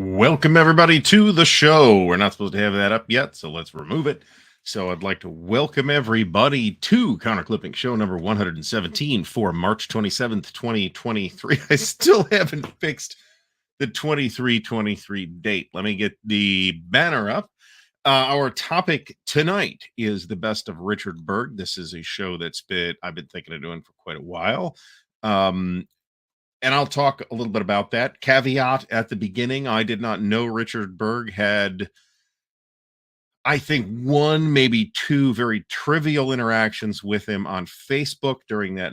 Welcome, everybody, to the show. We're not supposed to have that up yet, so let's remove it. So I'd like to welcome everybody to Counter Clipping show number 117 for March 27th, 2023. I still haven't fixed the 2323 date. Let me get the banner up. Our topic tonight is the best of Richard Berg. This is a show I've been thinking of doing for quite a while. And I'll talk a little bit about that. Caveat at the beginning, I did not know Richard Berg had, I think, one, maybe two very trivial interactions with him on Facebook during that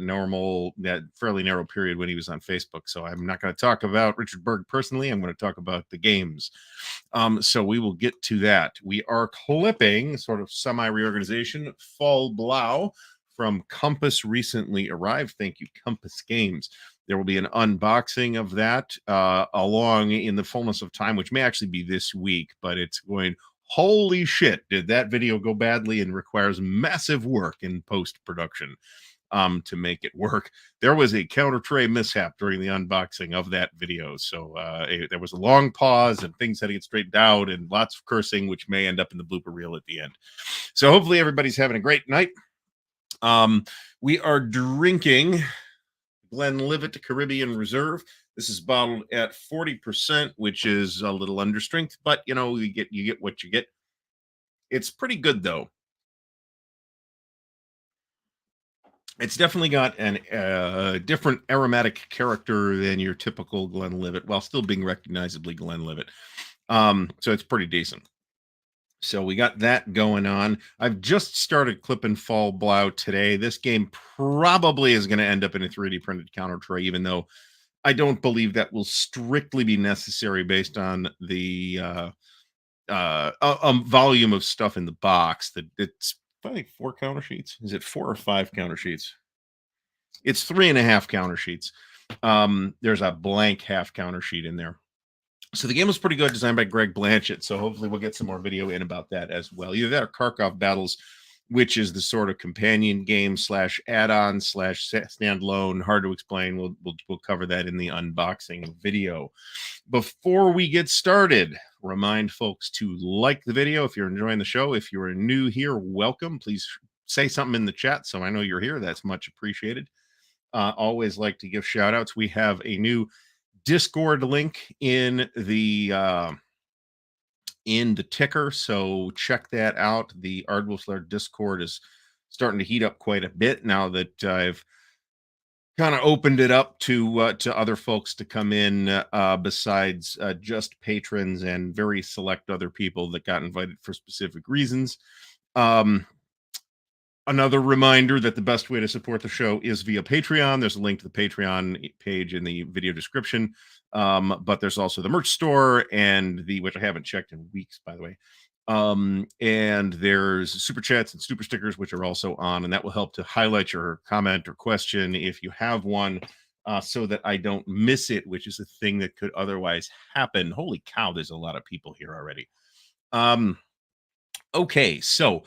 fairly narrow period when he was on Facebook. So I'm not going to talk about Richard Berg personally. I'm going to talk about the games. So we will get to that. We are clipping sort of semi-reorganization, Fall Blau from Compass recently arrived. Thank you, Compass Games. There will be an unboxing of that along in the fullness of time, which may actually be this week, but it's going, holy shit, did that video go badly and requires massive work in post-production to make it work. There was a counter tray mishap during the unboxing of that video. So there was a long pause and things had to get straightened out and lots of cursing, which may end up in the blooper reel at the end. So hopefully everybody's having a great night. We are drinking Glenlivet Caribbean Reserve. This is bottled at 40%, which is a little under strength, but you know, you get what you get. It's pretty good though. It's definitely got an different aromatic character than your typical Glenlivet, while still being recognizably Glenlivet. So it's pretty decent. So we got that going on. I've just started clipping Fall Blau today. This game probably is going to end up in a 3D printed counter tray, even though I don't believe that will strictly be necessary based on the volume of stuff in the box. That it's, I think, 4 counter sheets. Is it 4 or 5 counter sheets? It's 3.5 counter sheets. There's a blank half counter sheet in there. So the game was pretty good, designed by Greg Blanchett. So hopefully we'll get some more video in about that as well. Either that or Kharkov Battles, which is the sort of companion game / add-on / standalone. Hard to explain. We'll cover that in the unboxing video. Before we get started, remind folks to like the video if you're enjoying the show. If you're new here, welcome. Please say something in the chat so I know you're here. That's much appreciated. Always like to give shout outs. We have a new Discord link in the ticker, so check that out. The Ardwulf Lair Discord is starting to heat up quite a bit now that I've kind of opened it up to other folks to come in besides just patrons and very select other people that got invited for specific reasons. Another reminder that the best way to support the show is via Patreon. There's a link to the Patreon page in the video description. But there's also the merch store and which I haven't checked in weeks, by the way. And there's super chats and super stickers, which are also on, and that will help to highlight your comment or question if you have one, so that I don't miss it, which is a thing that could otherwise happen. Holy cow, there's a lot of people here already. Okay, so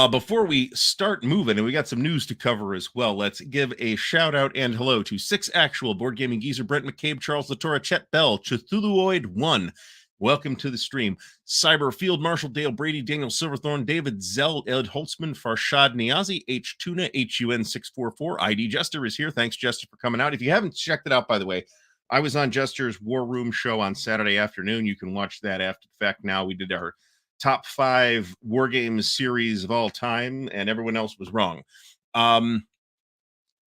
before we start moving, and we got some news to cover as well, let's give a shout out and hello to 6 Actual, Board Gaming Geezer, Brent McCabe, Charles Latora, Chet Bell, Cthulhuoid1. Welcome to the stream. Cyber Field Marshal, Dale Brady, Daniel Silverthorne, David Zell, Ed Holtzman, Farshad Niazi, H Tuna, HUN644. ID Jester is here. Thanks, Jester, for coming out. If you haven't checked it out, by the way, I was on Jester's War Room show on Saturday afternoon. You can watch that after the fact now. We did our top 5 war games series of all time, and everyone else was wrong. Aggie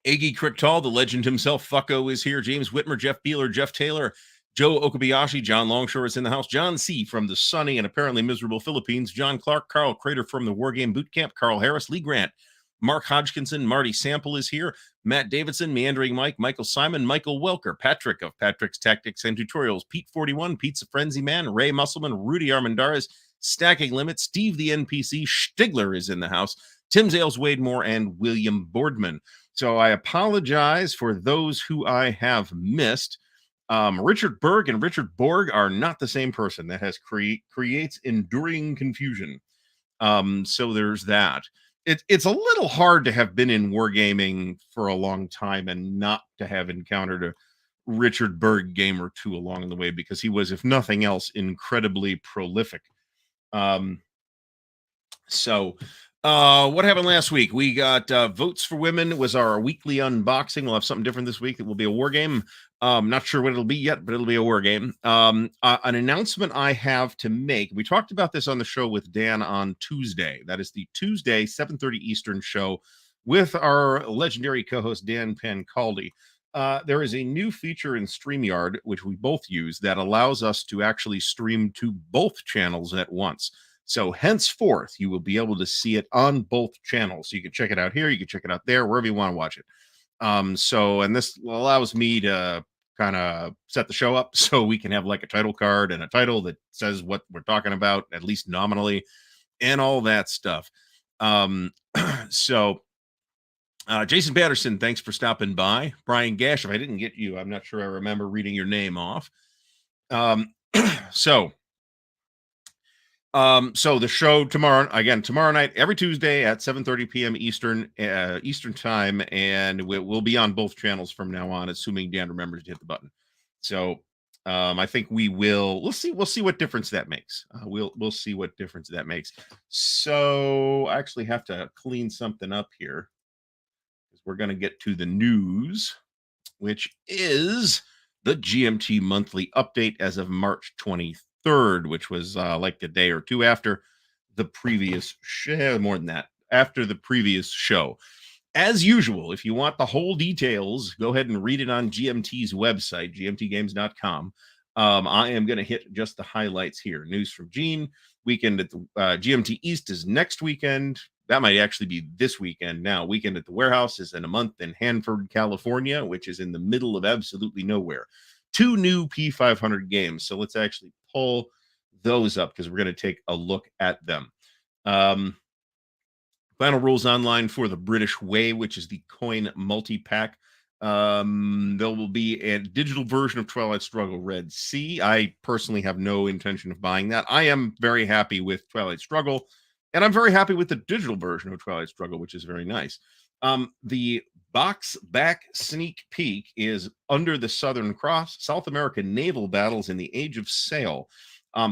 Cricktal, the legend himself, Fucko, is here. James Whitmer, Jeff Beeler, Jeff Taylor, Joe Okabayashi, John Longshore is in the house. John C. from the sunny and apparently miserable Philippines. John Clark, Carl Crater from the War Game Boot Camp, Carl Harris, Lee Grant, Mark Hodgkinson, Marty Sample is here. Matt Davidson, Meandering Mike, Michael Simon, Michael Welker, Patrick of Patrick's Tactics and Tutorials, Pete 41, Pizza Frenzy Man, Ray Musselman, Rudy Armendariz, Stacking Limit, Steve the NPC, Stigler is in the house, Tim Zales, Wade Moore, and William Boardman. So I apologize for those who I have missed. Richard Berg and Richard Borg are not the same person. That has creates enduring confusion. So there's that. It's a little hard to have been in wargaming for a long time and not to have encountered Richard Berg game or two along the way, because he was, if nothing else, incredibly prolific. What happened last week? We got Votes for Women was our weekly unboxing. We'll have something different this week. It will be a war game. Not sure what it'll be yet, but it'll be a war game. An announcement I have to make. We talked about this on the show with Dan on Tuesday. That is the Tuesday 7:30 Eastern show with our legendary co-host Dan Pancaldi. There is a new feature in StreamYard, which we both use, that allows us to actually stream to both channels at once. So henceforth, you will be able to see it on both channels. So you can check it out here, you can check it out there, wherever you want to watch it. And this allows me to kind of set the show up so we can have like a title card and a title that says what we're talking about, at least nominally, and all that stuff. Jason Patterson, thanks for stopping by. Brian Gash, if I didn't get you, I'm not sure I remember reading your name off. So the show tomorrow night, every Tuesday at 7:30 p.m. Eastern time, and we'll be on both channels from now on, assuming Dan remembers to hit the button. So I think we'll see what difference that makes. We'll see what difference that makes. So I actually have to clean something up here, because we're going to get to the news, which is the GMT Monthly update as of March 23rd, which was like a day or two after the previous show, more than that, after the previous show. As usual, if you want the whole details, go ahead and read it on GMT's website, gmtgames.com. I am going to hit just the highlights here. News from Gene. Weekend at the GMT East is next weekend. That might actually be this weekend now. Weekend at the Warehouse is in a month in Hanford, California, which is in the middle of absolutely nowhere. 2 new P500 games. So let's actually pull those up, because we're going to take a look at them. Final rules online for the British Way, which is the coin multi-pack. There will be a digital version of Twilight Struggle Red Sea. I personally have no intention of buying that. I am very happy with Twilight Struggle, and I'm very happy with the digital version of Twilight Struggle, which is very nice. The box back sneak peek is Under the Southern Cross, South American Naval Battles in the Age of Sail.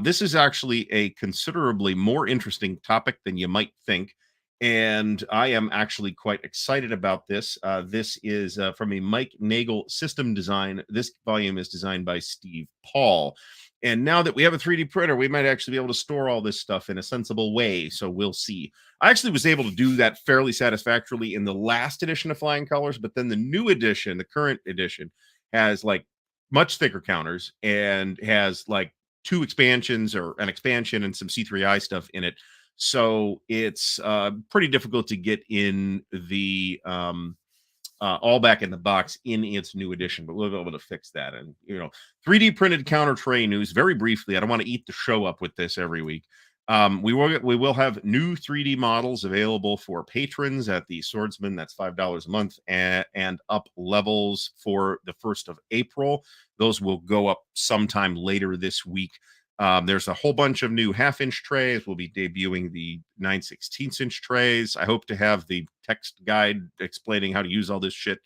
This is actually a considerably more interesting topic than you might think, and I am actually quite excited about this. This is from a Mike Nagel system design. This volume is designed by Steve Paul. And now that we have a 3D printer, we might actually be able to store all this stuff in a sensible way. So we'll see. I actually was able to do that fairly satisfactorily in the last edition of Flying Colors, but then the new edition, the current edition, has like much thicker counters and has like 2 expansions, or an expansion and some C3I stuff in it. So it's pretty difficult to get in the all back in the box in its new edition, but we'll be able to fix that. And 3D printed counter tray news very briefly. I don't want to eat the show up with this every week. We will have new 3D models available for patrons at the Swordsman. That's $5 a month, and up levels for the 1st of April. Those will go up sometime later this week. There's a whole bunch of new 1/2-inch trays. We'll be debuting the 9/16-inch trays. I hope to have the text guide explaining how to use all this shit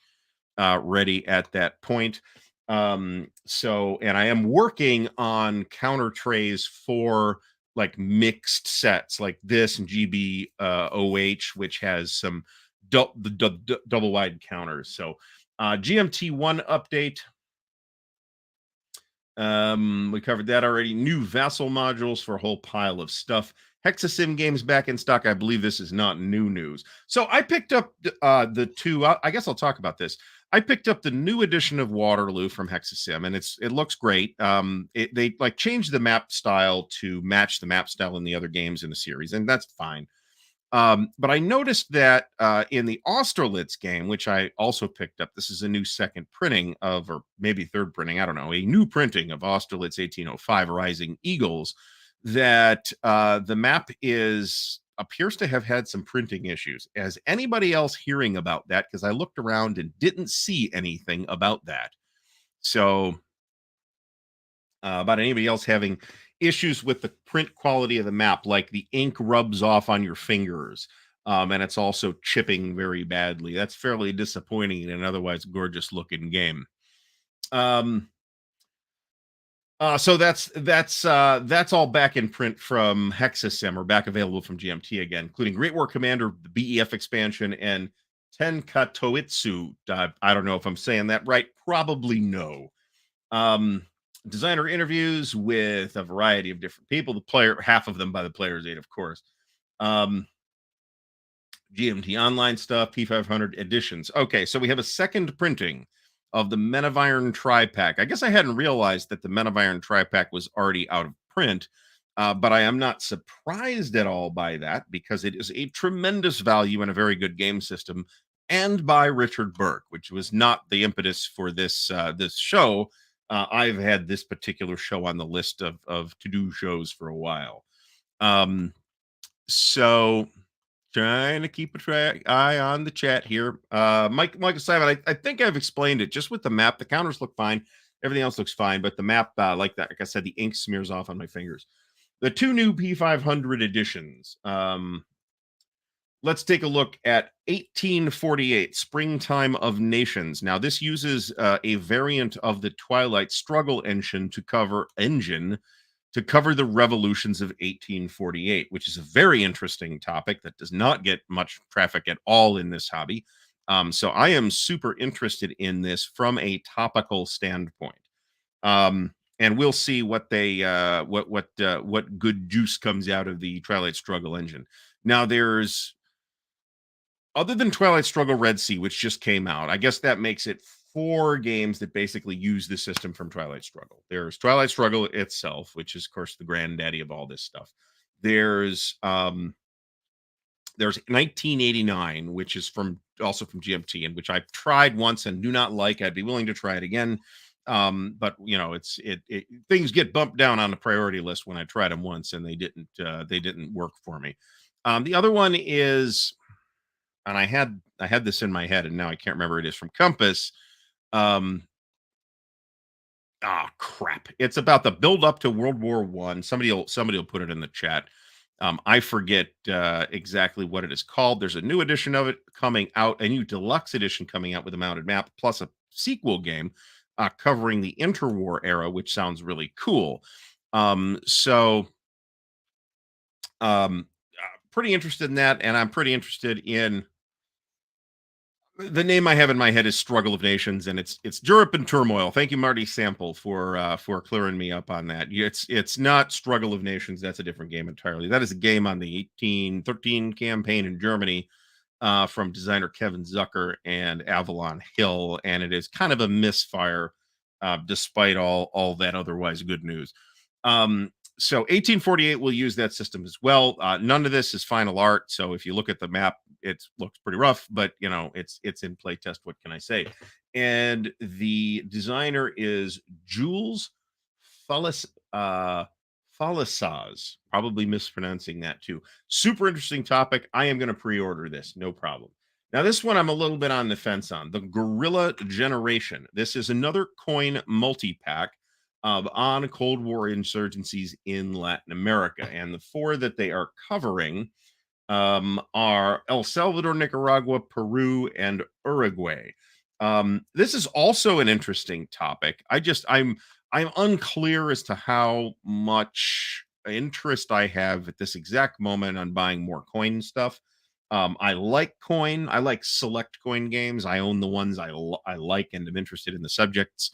ready at that point. And I am working on counter trays for like mixed sets like this and GB OH, which has some double wide counters. So GMT 1 update. We covered that already. New Vassal modules for a whole pile of stuff. Hexasim games back in stock. I believe this is not new news. So I picked up the 2. I guess I'll talk about this. I picked up the new edition of Waterloo from Hexasim, and it looks great. They like changed the map style to match the map style in the other games in the series, and that's fine. But I noticed that in the Austerlitz game, which I also picked up, this is a new second printing of, or maybe third printing, I don't know, a new printing of Austerlitz 1805 Rising Eagles, that the map appears to have had some printing issues. Has anybody else hearing about that? Because I looked around and didn't see anything about that. So about anybody else having issues with the print quality of the map, like the ink rubs off on your fingers, and it's also chipping very badly. That's fairly disappointing in an otherwise gorgeous looking game. Um, so that's all back in print from Hexasim, or back available from GMT again, including Great War Commander, the BEF expansion, and Tenkatoitsu. I don't know if I'm saying that right. Probably no. Um, Designer interviews with a variety of different people. The player, half of them by the player's aid, of course. Um, GMT Online stuff, P500 editions. Okay, so we have a second printing of the Men of Iron Tri-Pack. I guess I hadn't realized that the Men of Iron Tri-Pack was already out of print, but I am not surprised at all by that, because it is a tremendous value and a very good game system, and by Richard Berg, which was not the impetus for this show. I've had this particular show on the list of to-do shows for a while. So trying to keep a track eye on the chat here. Michael Simon, I think I've explained it. Just with the map, the counters look fine. Everything else looks fine, but the map, like that, like I said, the ink smears off on my fingers. The two new P500 editions. Let's take a look at 1848, Springtime of Nations. Now, this uses a variant of the Twilight Struggle engine to cover the revolutions of 1848, which is a very interesting topic that does not get much traffic at all in this hobby. So I am super interested in this from a topical standpoint. And we'll see what they what good juice comes out of the Twilight Struggle engine. Now, there's, other than Twilight Struggle Red Sea, which just came out, I guess that makes it 4 games that basically use the system from Twilight Struggle. There's Twilight Struggle itself, which is, of course, the granddaddy of all this stuff. There's 1989, which is also from GMT, and which I've tried once and do not like. I'd be willing to try it again. But things get bumped down on the priority list when I tried them once, and they didn't work for me. The other one is, and I had this in my head, and now I can't remember. It is from Compass. Crap! It's about the build up to World War One. Somebody will put it in the chat. I forget exactly what it is called. There's a new edition of it coming out, a new deluxe edition coming out with a mounted map, plus a sequel game covering the interwar era, which sounds really cool. Pretty interested in that, and I'm pretty interested in, the name I have in my head is Struggle of Nations, and it's Europe in Turmoil. Thank you, Marty Sample, for clearing me up on that. It's not Struggle of Nations. That's a different game entirely. That is a game on the 1813 campaign in Germany from designer Kevin Zucker and Avalon Hill, and it is kind of a misfire despite all that otherwise good news. So 1848 will use that system as well. None of this is final art, so if you look at the map, it looks pretty rough, but it's in playtest. What can I say? And the designer is Jules Falisaz. Probably mispronouncing that too. Super interesting topic. I am going to pre-order this, no problem. Now, this one I'm a little bit on the fence on. The Guerrilla Generation. This is another coin multi-pack on Cold War insurgencies in Latin America. And the 4 that they are covering are El Salvador, Nicaragua, Peru, and Uruguay. This is also an interesting topic. I'm unclear as to how much interest I have at this exact moment on buying more coin stuff. I like coin. I like select coin games. I own the ones I like and am interested in the subjects.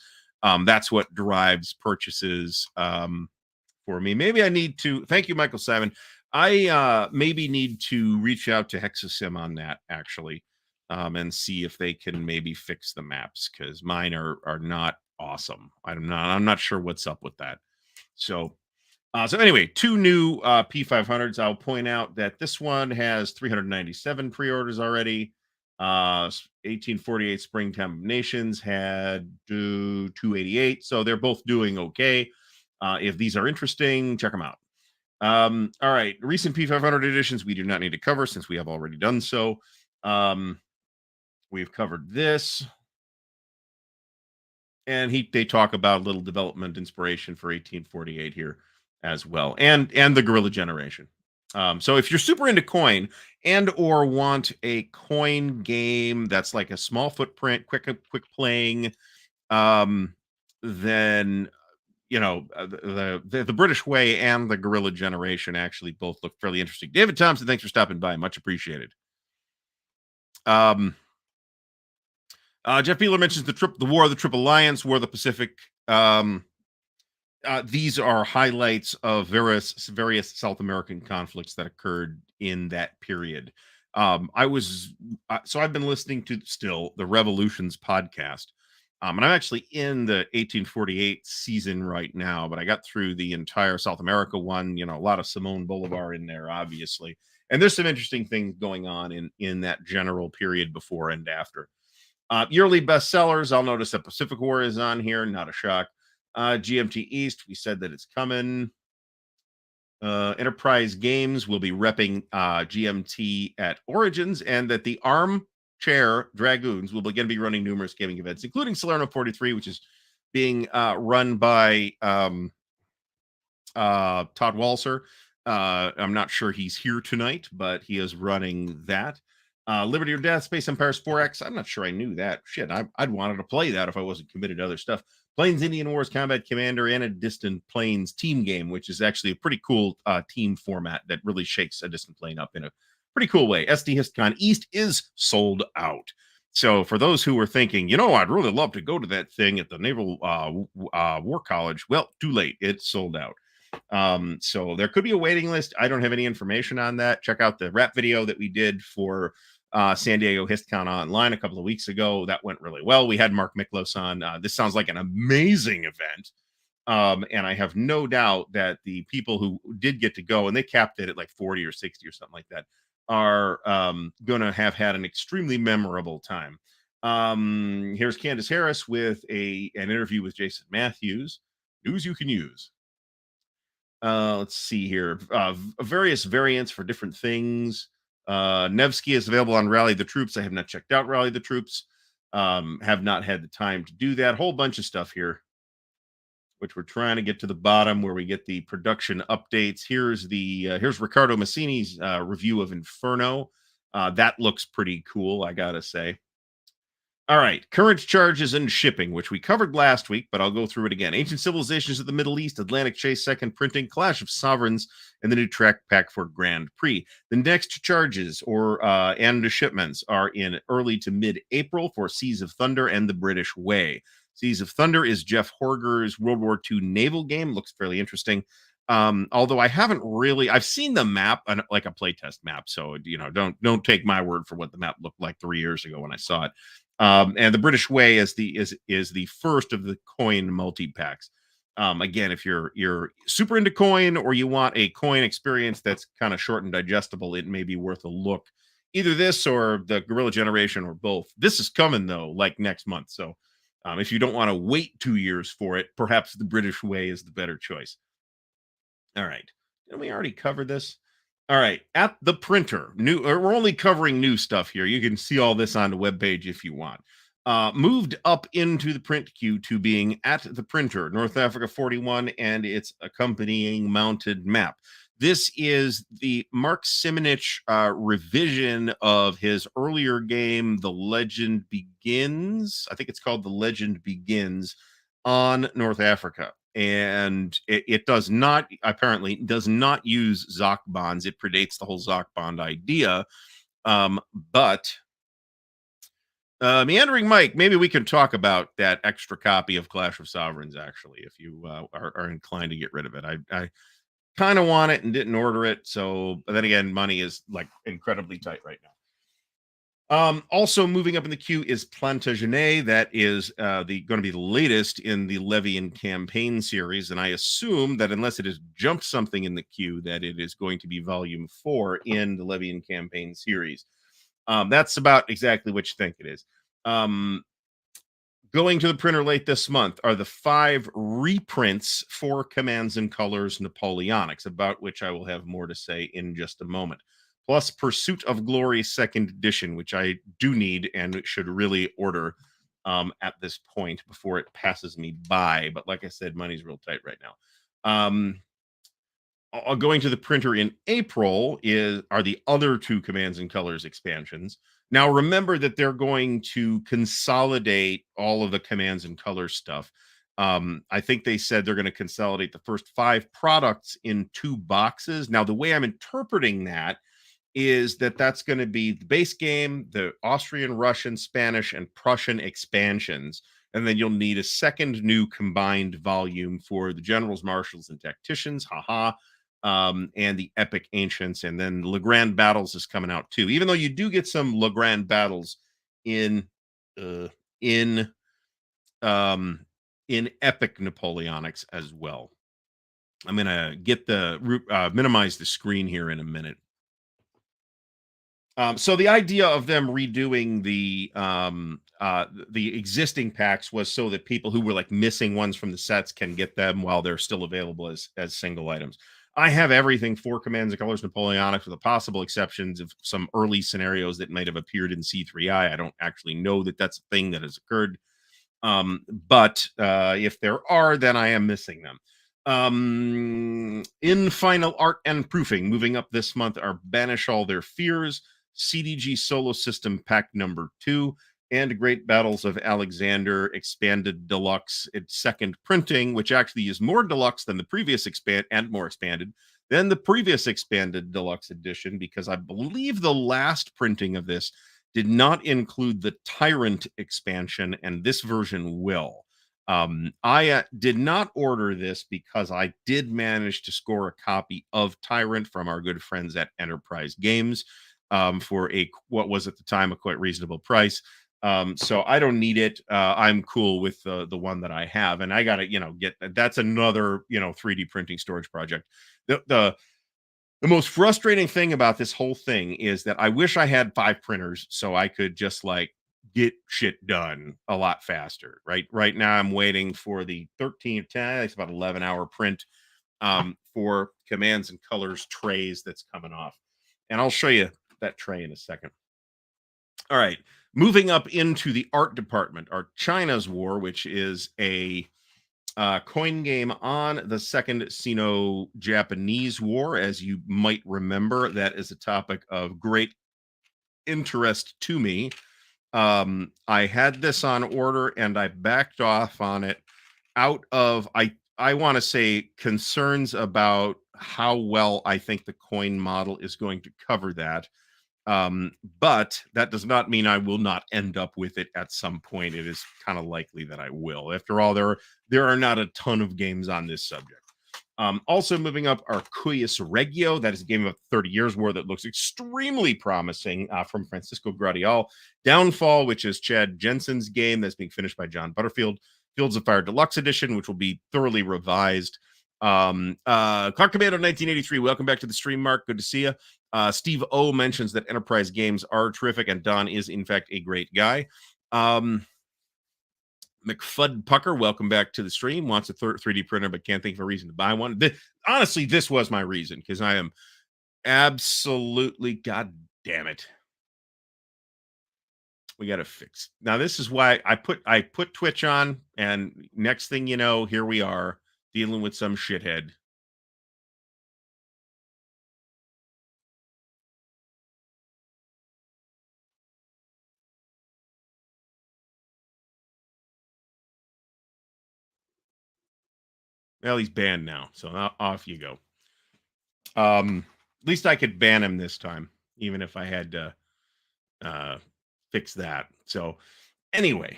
That's what drives purchases for me. Maybe I need to. Thank you, Michael Simon. I maybe need to reach out to Hexasim on that, actually, and see if they can maybe fix the maps, because mine are not awesome. I'm not sure what's up with that. So anyway, 2 new P500s. I'll point out that this one has 397 pre-orders already. 1848 Springtime of Nations had 288, so they're both doing okay. If these are interesting, check them out. All right, recent P500 editions we do not need to cover since we have already done so. We've covered this, and they talk about a little development inspiration for 1848 here as well, and the Guerrilla Generation. So if you're super into coin and or want a coin game that's like a small footprint, quick playing, then the British Way and the Guerrilla Generation actually both look fairly interesting. David Thompson, thanks for stopping by, much appreciated. Um, Jeff Beeler mentions the War of the Triple Alliance, War of the Pacific. These are highlights of various South American conflicts that occurred in that period. So I've been listening to still the Revolutions podcast. And I'm actually in the 1848 season right now, but I got through the entire South America one, a lot of Simon Bolivar in there, obviously. And there's some interesting things going on in that general period before and after. Yearly bestsellers, I'll notice that Pacific War is on here, not a shock. GMT East, we said that it's coming. Enterprise Games will be repping GMT at Origins, and that the Armchair Dragoons will again be running numerous gaming events, including Salerno 43, which is being run by Todd Walser. I'm not sure he's here tonight, but he is running that. Liberty or Death, Space Empire 4X. I'm not sure I knew that. Shit, I'd wanted to play that if I wasn't committed to other stuff. Planes Indian Wars Combat Commander and a Distant Planes team game, which is actually a pretty cool team format that really shakes a distant plane up in a pretty cool way. SD HistCon East is sold out. So for those who were thinking, I'd really love to go to that thing at the Naval War College, well, too late. It's sold out. So there could be a waiting list. I don't have any information on that. Check out the rap video that we did for San Diego HistCon Online a couple of weeks ago. That went really well. We had Mark Miklos on. This sounds like an amazing event. And I have no doubt that the people who did get to go, and they capped it at like 40 or 60 or something like that, are going to have had an extremely memorable time. Here's Candace Harris with an interview with Jason Matthews. News you can use. Let's see here. Various variants for different things. Nevsky is available on Rally the Troops. I have not checked out Rally the Troops. Have not had the time to do that. Whole bunch of stuff here, which we're trying to get to the bottom where we get the production updates. Here's Riccardo Massini's review of Inferno. That looks pretty cool, I gotta say. All right, current charges and shipping, which we covered last week, but I'll go through it again. Ancient Civilizations of the Middle East, Atlantic Chase second printing, Clash of Sovereigns, and the new track pack for Grand Prix. The next charges and shipments are in early to mid-April for Seas of Thunder and the British Way. Seas of Thunder is Jeff Horger's World War II naval game. Looks fairly interesting. Although I've seen the map, like a playtest map, so don't take my word for what the map looked like 3 years ago when I saw it. And the British Way is the first of the coin multi-packs. Again, if you're super into coin or you want a coin experience that's kind of short and digestible, it may be worth a look. Either this or the Guerrilla Generation or both. This is coming though, like next month. So if you don't want to wait 2 years for it, perhaps the British Way is the better choice. All right. Didn't we already cover this? All right, at the printer, we're only covering new stuff here. You can see all this on the webpage if you want. Moved up into the print queue to being at the printer, North Africa 41 and its accompanying mounted map. This is the Mark Simonich revision of his earlier game, The Legend Begins. I think it's called The Legend Begins on North Africa. And it does not use Zoc bonds. It predates the whole Zoc bond idea. But Meandering Mike, maybe we can talk about that extra copy of Clash of Sovereigns, actually, if you are inclined to get rid of it. I kind of want it and didn't order it. But then again, money is like incredibly tight right now. Also moving up in the queue is Plantagenet. That is going to be the latest in the Levian campaign series, and I assume that unless it has jumped something in the queue, that it is going to be volume 4 in the Levian campaign series. That's about exactly what you think it is. Going to the printer late this month are the 5 reprints for Commands and Colors Napoleonics, about which I will have more to say in just a moment. Plus Pursuit of Glory 2nd edition, which I do need and should really order at this point before it passes me by. But like I said, money's real tight right now. Going to the printer in April are the other 2 Commands and Colors expansions. Now, remember that they're going to consolidate all of the Commands and Colors stuff. I think they said they're going to consolidate the first 5 products in 2 boxes. Now, the way I'm interpreting that is that that's going to be the base game, the Austrian, Russian, Spanish, and Prussian expansions. And then you'll need a second new combined volume for the generals, marshals, and tacticians. Haha. And the epic ancients. And then Le Grand Battles is coming out too. Even though you do get some Le Grand Battles in uh, in um in epic Napoleonics as well. I'm gonna get the minimize the screen here in a minute. So the idea of them redoing the existing packs was so that people who were like missing ones from the sets can get them while they're still available as single items. I have everything for Commands and Colors Napoleonics with the possible exceptions of some early scenarios that might have appeared in C3I. I don't actually know that that's a thing that has occurred. But if there are, then I am missing them. In final art and proofing, moving up this month are Banish All Their Fears, CDG Solo System Pack number 2, and Great Battles of Alexander Expanded Deluxe. Its second printing, which actually is more deluxe than the previous more expanded than the previous expanded deluxe edition, because I believe the last printing of this did not include the Tyrant expansion, and this version will. I did not order this because I did manage to score a copy of Tyrant from our good friends at Enterprise Games for what was at the time a quite reasonable price. So I don't need it. I'm cool with the one that I have, and I got to get that's another 3D printing storage project. The most frustrating thing about this whole thing is that I wish I had 5 printers so I could just like get shit done a lot faster. Right now I'm waiting for the 1310. It's about 11-hour print for Commands and Colors trays that's coming off, and I'll show you that tray in a second. All right, moving up into the art department, our China's War, which is a coin game on the Second Sino-Japanese War. As you might remember, that is a topic of great interest to me. I had this on order and I backed off on it out of I want to say concerns about how well I think the coin model is going to cover that. But that does not mean I will not end up with it at some point. It is kind of likely that I will. After all, there are not a ton of games on this subject. Also moving up are Cuius Regio. That is a game of 30 Years War that looks extremely promising from Francisco Gradial. Downfall, which is Chad Jensen's game that's being finished by John Butterfield. Fields of Fire Deluxe Edition, which will be thoroughly revised. Clark Commando 1983, welcome back to the stream, Mark. Good to see you. Steve O mentions that Enterprise games are terrific, and Don is, in fact, a great guy. McFud Pucker, welcome back to the stream. Wants a 3D printer, but can't think of a reason to buy one. Honestly, this was my reason, because I am absolutely, god damn it. We got to fix. Now, this is why I put Twitch on, and next thing you know, here we are dealing with some shithead. Well, he's banned now, so off you go. At least I could ban him this time, even if I had to fix that. So anyway,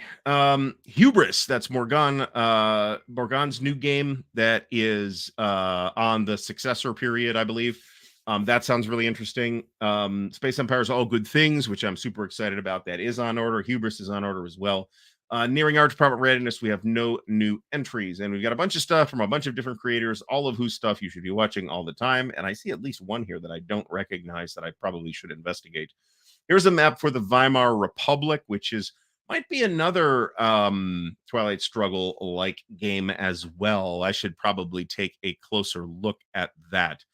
Hubris, that's Morgan's new game that is on the Successor period, I believe. That sounds really interesting. Space Empire is All Good Things, which I'm super excited about. That is on order. Hubris is on order as well. Nearing art department readiness, we have no new entries, and we've got a bunch of stuff from a bunch of different creators, all of whose stuff you should be watching all the time. And I see at least one here that I don't recognize that I probably should investigate. Here's a map for the Weimar Republic, which might be another Twilight Struggle like game as well. I should probably take a closer look at that.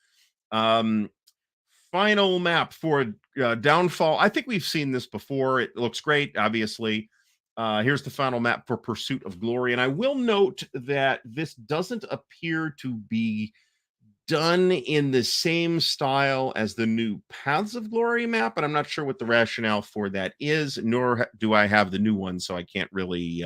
Final map for Downfall. I think we've seen this before. It looks great, obviously. Here's the final map for Pursuit of Glory. And I will note that this doesn't appear to be done in the same style as the new Paths of Glory map, but I'm not sure what the rationale for that is, nor do I have the new one, so I can't really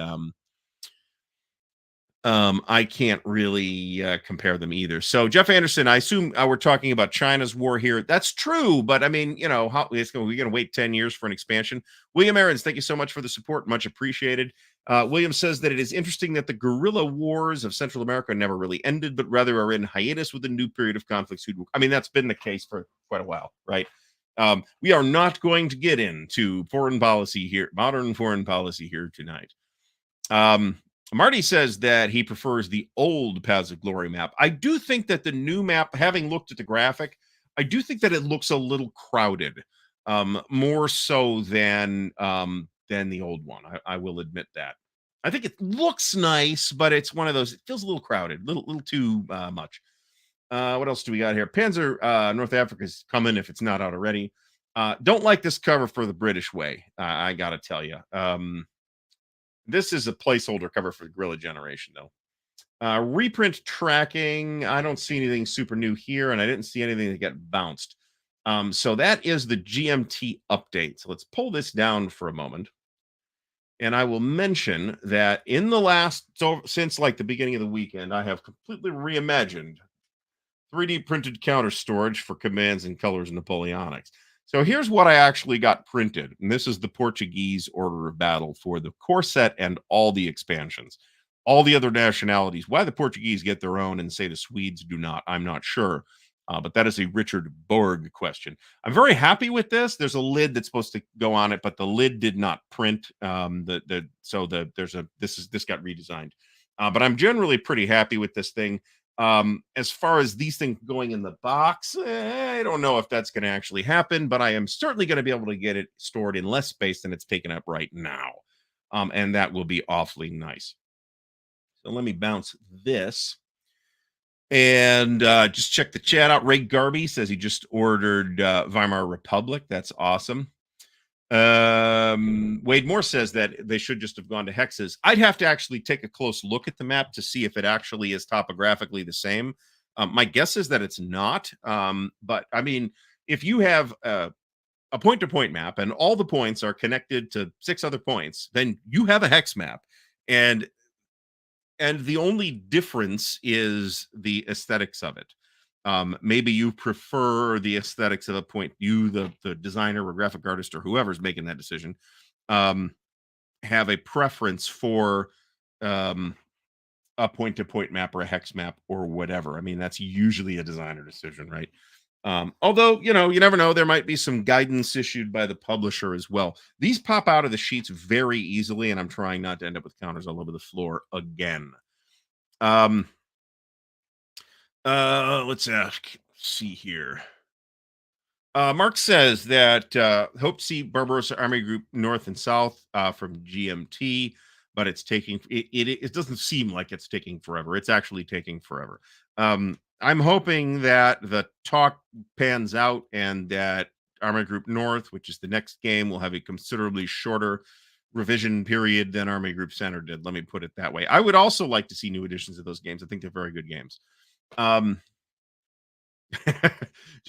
I can't really compare them either. So Jeff Anderson, I assume we're talking about China's war here. That's true, but I mean, how we're going to wait 10 years for an expansion. William Aarons, thank you so much for the support. Much appreciated. William says that it is interesting that the guerrilla wars of Central America never really ended, but rather are in hiatus with a new period of conflicts. I mean, that's been the case for quite a while, right? We are not going to get into foreign policy here, modern foreign policy here tonight. Marty says that he prefers the old Paths of Glory map. I do think that the new map, having looked at the graphic, I do think that it looks a little crowded, more so than the old one. I will admit that. I think it looks nice, but it's one of those. It feels a little crowded, little too much. What else do we got here? Panzer North Africa is coming if it's not out already. Don't like this cover for the British way. I gotta tell you. This is a placeholder cover for Guerrilla Generation, though. Reprint tracking. I don't see anything super new here, and I didn't see anything that got bounced. So that is the GMT update. So let's pull this down for a moment. And I will mention that in the since like the beginning of the weekend, I have completely reimagined 3D printed counter storage for commands and colors Napoleonics. So here's what I actually got printed. And this is the Portuguese order of battle for the core set and all the expansions. All the other nationalities, why the Portuguese get their own and say the Swedes do not, I'm not sure. But that is a Richard Berg question. I'm very happy with this. There's a lid that's supposed to go on it, but the lid did not print. This got redesigned. But I'm generally pretty happy with this thing. As far as these things going in the box, I don't know if that's going to actually happen, but I am certainly going to be able to get it stored in less space than it's taken up right now. And that will be awfully nice. So let me bounce this and just check the chat out. Ray Garby says he just ordered Weimar Republic. That's awesome. Wade Moore says that they should just have gone to hexes. I'd have to actually take a close look at the map to see if it actually is topographically the same. My guess is that it's not. But I mean, if you have a point-to-point map and all the points are connected to 6 other points, then you have a hex map. And the only difference is the aesthetics of it. Maybe you prefer the aesthetics of a point. You, the designer or graphic artist or whoever's making that decision, have a preference for a point-to-point map or a hex map or whatever. I mean, that's usually a designer decision, right? Although, you never know. There might be some guidance issued by the publisher as well. These pop out of the sheets very easily, and I'm trying not to end up with counters all over the floor again. Let's see here. Mark says that hope to see Barbarossa Army Group North and South from GMT, but it's taking it doesn't seem like it's taking forever. It's actually taking forever. I'm hoping that the talk pans out and that Army Group North, which is the next game, will have a considerably shorter revision period than Army Group Center did. Let me put it that way. I would also like to see new editions of those games. I think they're very good games. John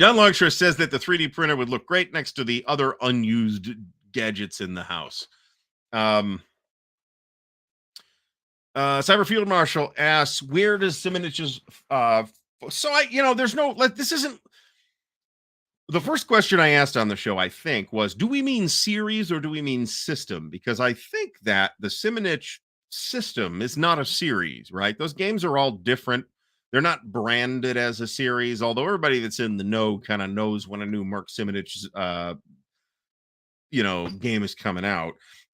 Longshore says that the 3D printer would look great next to the other unused gadgets in the house. Cyber Field Marshal asks, where does Simonich's there's no, this isn't the first question I asked on the show, I think, was, do we mean series or do we mean system? Because I think that the Simonich system is not a series, right? Those games are all different. They're not branded as a series, although everybody that's in the know kind of knows when a new Mark Simonich's game is coming out.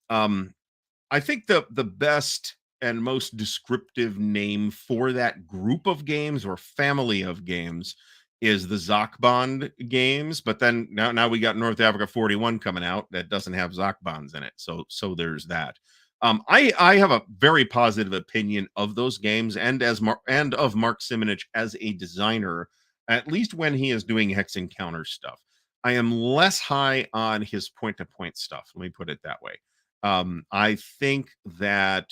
I think the best and most descriptive name for that group of games or family of games is the Zachbond games. But then now we got North Africa 41 coming out that doesn't have Zachbonds in it. So there's that. I have a very positive opinion of those games and of Mark Simonich as a designer, at least when he is doing hex encounter stuff. I am less high on his point-to-point stuff. Let me put it that way. I think that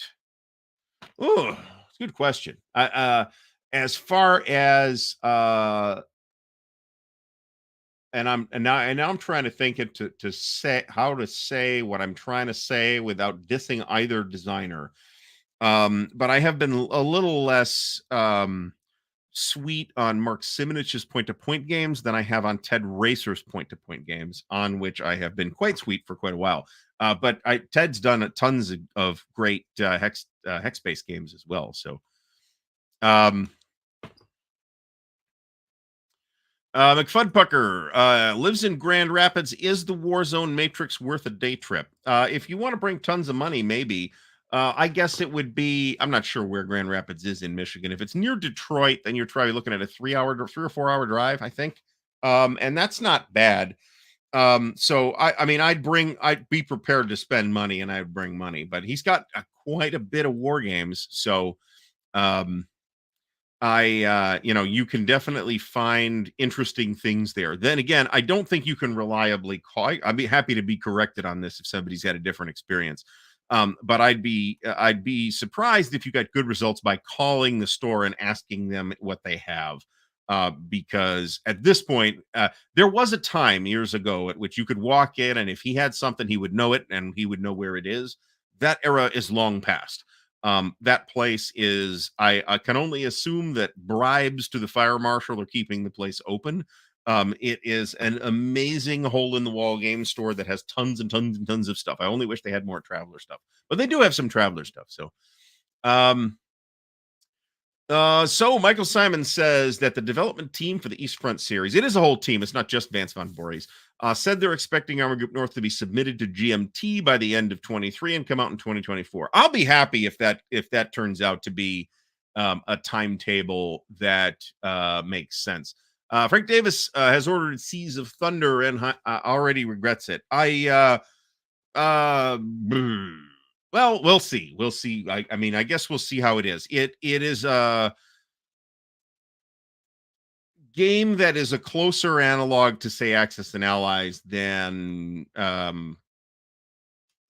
it's a good question. As far as now I'm trying to think it to say how to say what I'm trying to say without dissing either designer. But I have been a little less sweet on Mark Simonich's point-to-point games than I have on Ted Racer's point-to-point games, on which I have been quite sweet for quite a while. But Ted's done tons of great hex-based games as well. So, McFudpucker lives in Grand Rapids. Is the Warzone Matrix worth a day trip? If you want to bring tons of money, maybe. I guess it would be. I'm not sure where Grand Rapids is in Michigan. If it's near Detroit, then you're probably looking at a 3 or 4 hour drive, I think. And that's not bad. So I mean, I'd be prepared to spend money, and I'd bring money. But he's got quite a bit of war games, so you can definitely find interesting things there. Then again, I don't think you can reliably call. I'd be happy to be corrected on this if somebody's had a different experience. But I'd be surprised if you got good results by calling the store and asking them what they have. Because at this point, there was a time years ago at which you could walk in, and if he had something, he would know it and he would know where it is. That era is long past. That place is, I can only assume that bribes to the fire marshal are keeping the place open. It is an amazing hole in the wall game store that has tons and tons and tons of stuff. I only wish they had more Traveler stuff, but they do have some Traveler stuff. So Michael Simon says that the development team for the East Front series, it is a whole team, it's not just Vance von Voorhees, said they're expecting Armor Group North to be submitted to GMT by the end of 23 and come out in 2024. I'll be happy if that turns out to be a timetable that makes sense. Frank Davis has ordered Seas of Thunder and already regrets it. Well, we'll see. We'll see. I mean, I guess we'll see how it is. It is a game that is a closer analog to, say, Axis and Allies than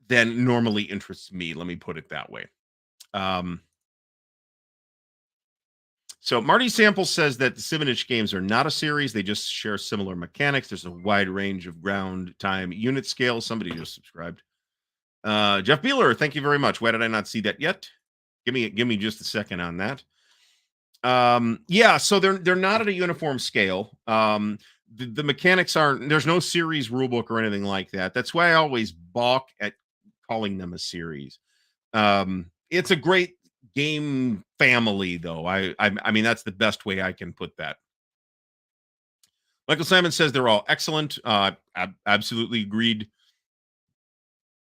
normally interests me. Let me put it that way. So Marty Sample says that the Simonich games are not a series. They just share similar mechanics. There's a wide range of ground time unit scales. Somebody just subscribed. Jeff Beeler, thank you very much. Why did I not see that yet? Give me just a second on that. Yeah, so they're not at a uniform scale. The mechanics aren't, there's no series rulebook or anything like that. That's why I always balk at calling them a series. It's a great game family, though. I mean, that's the best way I can put that. Michael Simon says they're all excellent. Absolutely agreed.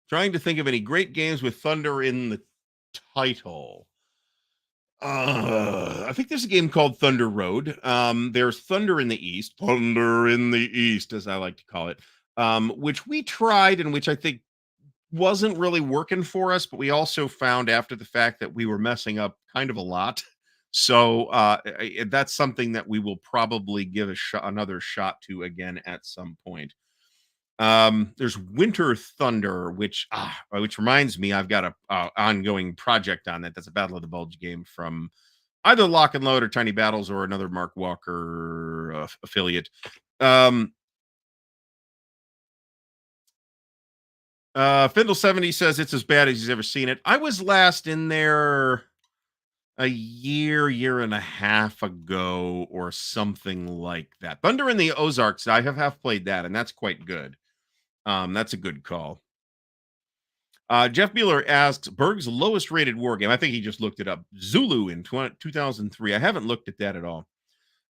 Trying to think of any great games with Thunder in the title. I think there's a game called Thunder Road. There's Thunder in the East, as I like to call it, which we tried and which I think wasn't really working for us, but we also found after the fact that we were messing up kind of a lot. So that's something that we will probably give another shot to again at some point. There's Winter Thunder, which reminds me, I've got a ongoing project on that. That's a Battle of the Bulge game from either Lock and Load or Tiny Battles or another Mark Walker affiliate. Findle 70 says it's as bad as he's ever seen it. I was last in there a year and a half ago or something like that. Thunder in the Ozarks, I have half played that, and that's quite good. That's a good call. Jeff Mueller asks, Berg's lowest rated war game. I think he just looked it up. Zulu in 2003. I haven't looked at that at all.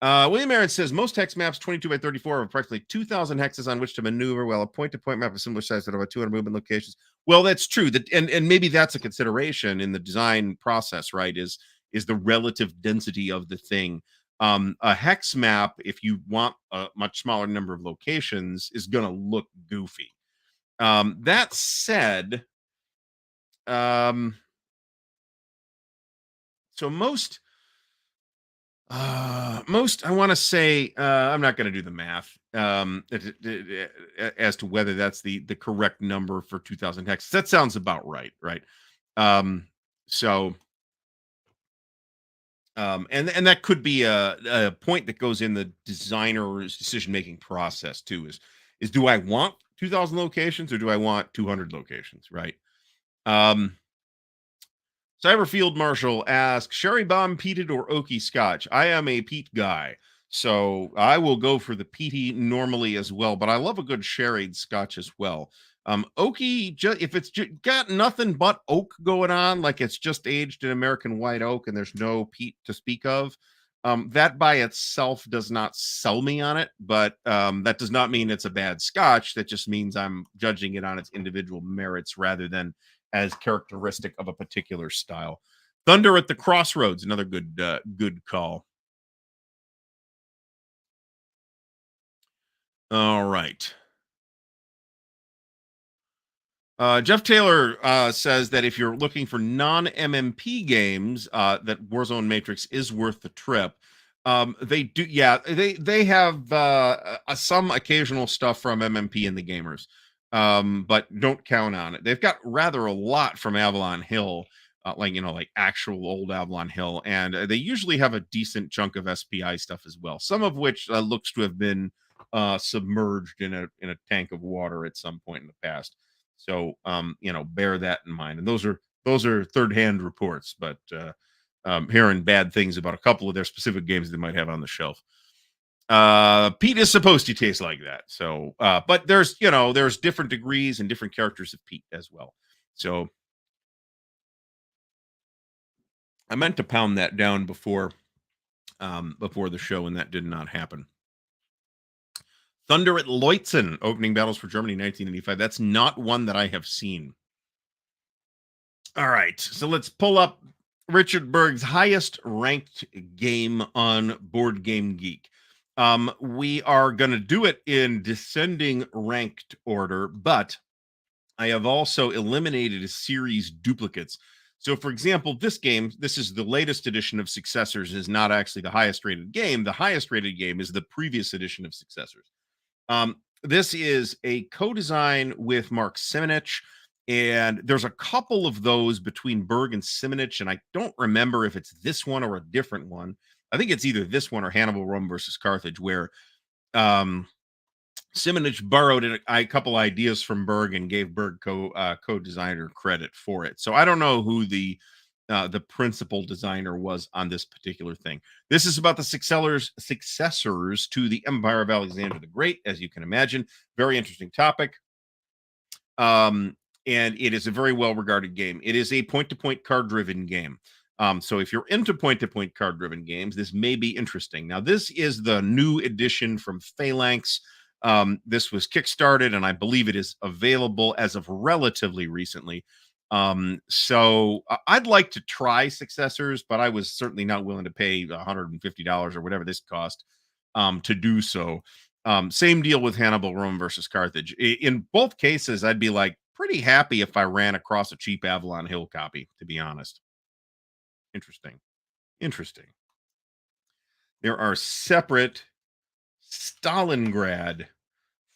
William Aaron says, most hex maps 22 by 34 have approximately 2,000 hexes on which to maneuver, while a point-to-point map of similar size that have about 200 movement locations. Well, that's true. And maybe that's a consideration in the design process, right, is the relative density of the thing. A hex map, if you want a much smaller number of locations, is going to look goofy. That said, so most I want to say, I'm not going to do the math as to whether that's the correct number for 2,000 hexes. That sounds about right. And that could be a point that goes in the designer's decision-making process too, is do I want 2,000 locations or do I want 200 locations, right? Cyberfield Marshall asks, Sherry Bomb peated or oaky scotch? I am a peat guy, so I will go for the peaty normally as well, but I love a good sherried scotch as well. Oaky, if it's got nothing but oak going on, like it's just aged in American white oak and there's no peat to speak of, that by itself does not sell me on it, but that does not mean it's a bad scotch. That just means I'm judging it on its individual merits rather than as characteristic of a particular style. Thunder at the Crossroads, another good call. All right. Jeff Taylor says that if you're looking for non-MMP games, that Warzone Matrix is worth the trip. They do, yeah. They have some occasional stuff from MMP in the gamers, but don't count on it. They've got rather a lot from Avalon Hill, like actual old Avalon Hill, and they usually have a decent chunk of SPI stuff as well. Some of which looks to have been submerged in a tank of water at some point in the past. So bear that in mind. And those are third-hand reports, but hearing bad things about a couple of their specific games they might have on the shelf. Peat is supposed to taste like that. So but there's different degrees and different characters of peat as well. So I meant to pound that down before the show, and that did not happen. Thunder at Leutzen, opening battles for Germany 1985. That's not one that I have seen. All right, so let's pull up Richard Berg's highest ranked game on Board Game Geek. We are going to do it in descending ranked order, but I have also eliminated a series duplicates. So, for example, this game, this is the latest edition of Successors, is not actually the highest rated game. The highest rated game is the previous edition of Successors. This is a co-design with Mark Simonich, and there's a couple of those between Berg and Simonich, and I don't remember if it's this one or a different one. I think it's either this one or Hannibal Rome versus Carthage, where Simonich borrowed a couple ideas from Berg and gave Berg co-designer credit for it. So I don't know who the principal designer was on this particular thing. This is about the successors to the Empire of Alexander the Great, as you can imagine. Very interesting topic. And it is a very well-regarded game. It is a point-to-point card-driven game. So if you're into point-to-point card-driven games, this may be interesting. Now, this is the new edition from Phalanx. This was kickstarted, and I believe it is available as of relatively recently. So I'd like to try Successors, but I was certainly not willing to pay $150 or whatever this cost to do so. Same deal with Hannibal Rome versus Carthage. In both cases, I'd be like pretty happy if I ran across a cheap Avalon Hill copy, to be honest. Interesting. There are separate Stalingrad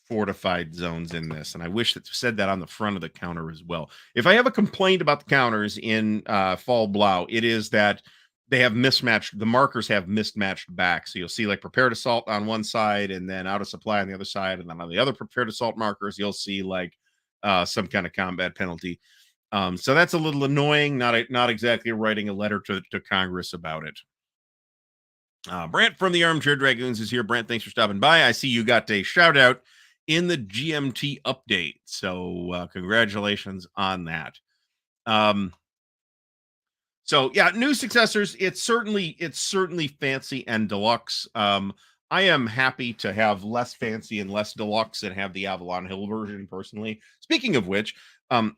fortified zones in this, and I wish that said that on the front of the counter as well. If I have a complaint about the counters in Fall Blau, it is that they have mismatched, the markers have mismatched back. So you'll see like prepared assault on one side and then out of supply on the other side, and then on the other prepared assault markers you'll see like some kind of combat penalty. So that's a little annoying. Not exactly writing a letter to Congress about it. Brant from the Armchair Dragoons is here. Brant, thanks for stopping by. I see you got a shout out in the GMT update, so congratulations on that. So yeah, new Successors. It's certainly fancy and deluxe. I am happy to have less fancy and less deluxe and have the Avalon Hill version personally. Speaking of which,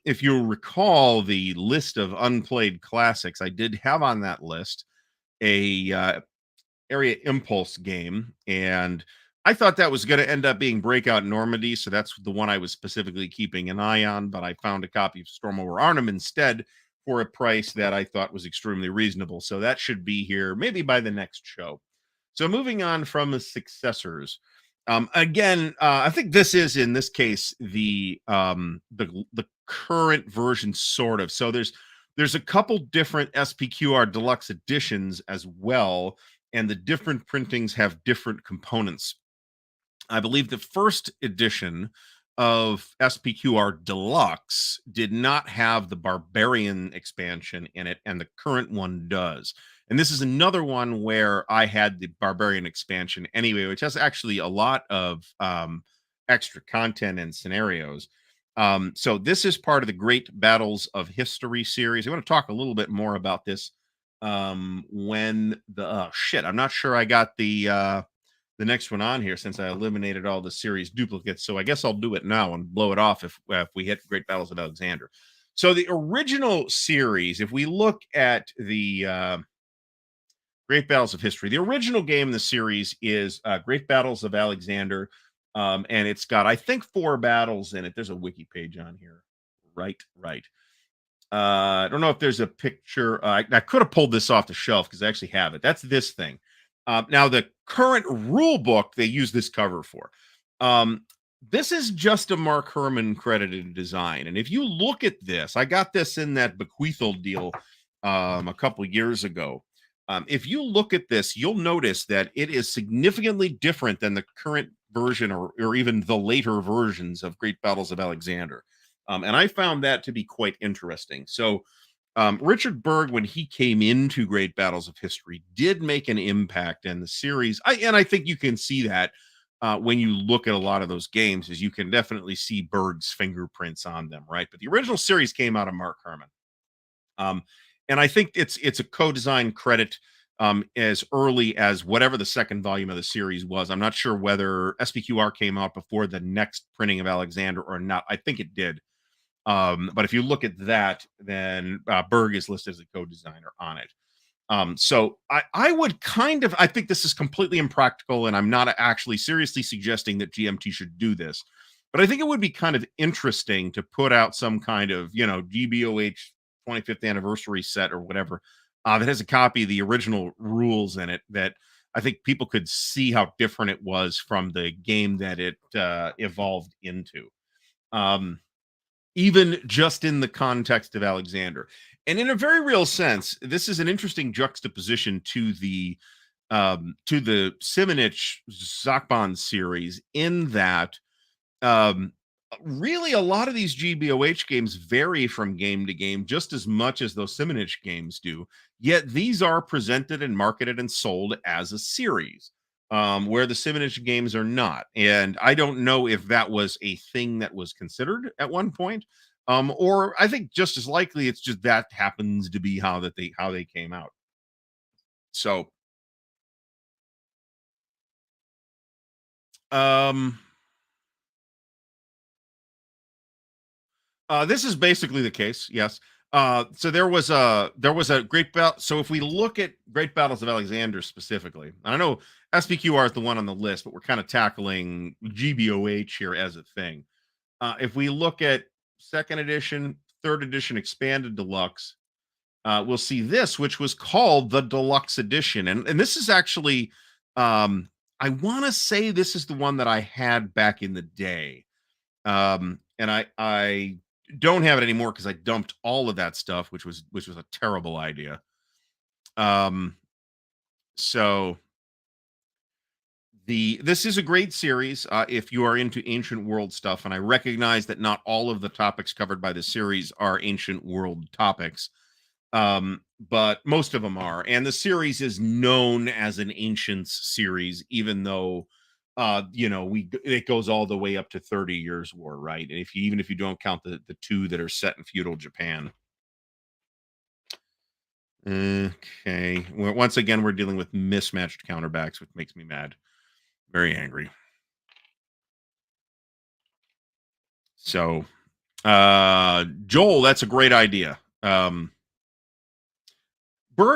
if you recall the list of unplayed classics, I did have on that list a Area Impulse game, and I thought that was going to end up being Breakout Normandy, so that's the one I was specifically keeping an eye on, but I found a copy of Storm Over Arnhem instead for a price that I thought was extremely reasonable, so that should be here maybe by the next show. So moving on from the Successors, again, I think this is, in this case, the current version, sort of. So there's a couple different SPQR deluxe editions as well, and the different printings have different components. I believe the first edition of SPQR Deluxe did not have the Barbarian expansion in it, and the current one does. And this is another one where I had the Barbarian expansion anyway, which has actually a lot of extra content and scenarios. So this is part of the Great Battles of History series. I want to talk a little bit more about this when the shit. I'm not sure I got the next one on here since I eliminated all the series duplicates. So I guess I'll do it now and blow it off if we hit Great Battles of Alexander. So the original series, if we look at the Great Battles of History, the original game in the series is Great Battles of Alexander. And it's got, I think, 4 battles in it. There's a wiki page on here. Right. I don't know if there's a picture. I could have pulled this off the shelf because I actually have it. That's this thing. Now, the current rule book they use this cover for. This is just a Mark Herman credited design. And if you look at this, I got this in that bequeathal deal a couple years ago. If you look at this, you'll notice that it is significantly different than the current version or even the later versions of Great Battles of Alexander. And I found that to be quite interesting. So Richard Berg, when he came into Great Battles of History, did make an impact in the series. I think you can see that when you look at a lot of those games, is you can definitely see Berg's fingerprints on them, right? But the original series came out of Mark Herman. And I think it's a co-design credit as early as whatever the second volume of the series was. I'm not sure whether SPQR came out before the next printing of Alexander or not. I think it did. But if you look at that, then Berg is listed as a co-designer on it. So I would I think this is completely impractical, and I'm not actually seriously suggesting that GMT should do this, but I think it would be kind of interesting to put out some kind of, GBOH 25th anniversary set or whatever that has a copy of the original rules in it, that I think people could see how different it was from the game that it evolved into. Even just in the context of Alexander. And in a very real sense, this is an interesting juxtaposition to the Simonich Zakban series, in that really a lot of these GBOH games vary from game to game just as much as those Simonich games do. Yet these are presented and marketed and sold as a series. Where the Simonich games are not. And I don't know if that was a thing that was considered at one point, or I think just as likely it's just that happens to be how they came out. So, um, this is basically the case. Yes. So there was a great battle. So if we look at Great Battles of Alexander specifically, I know SPQR is the one on the list, but we're kind of tackling GBOH here as a thing. If we look at second edition, third edition, expanded deluxe, we'll see this, which was called the deluxe edition, and this is actually, I want to say this is the one that I had back in the day, and I don't have it anymore because I dumped all of that stuff, which was a terrible idea. Um, so this is a great series if you are into ancient world stuff, and I recognize that not all of the topics covered by the series are ancient world topics, but most of them are. And the series is known as an ancients series, even though it goes all the way up to 30 Years' War, right? And even if you don't count the two that are set in feudal Japan. Okay. Well, once again, we're dealing with mismatched counterbacks, which makes me mad. Very angry. So, Joel, that's a great idea. Berg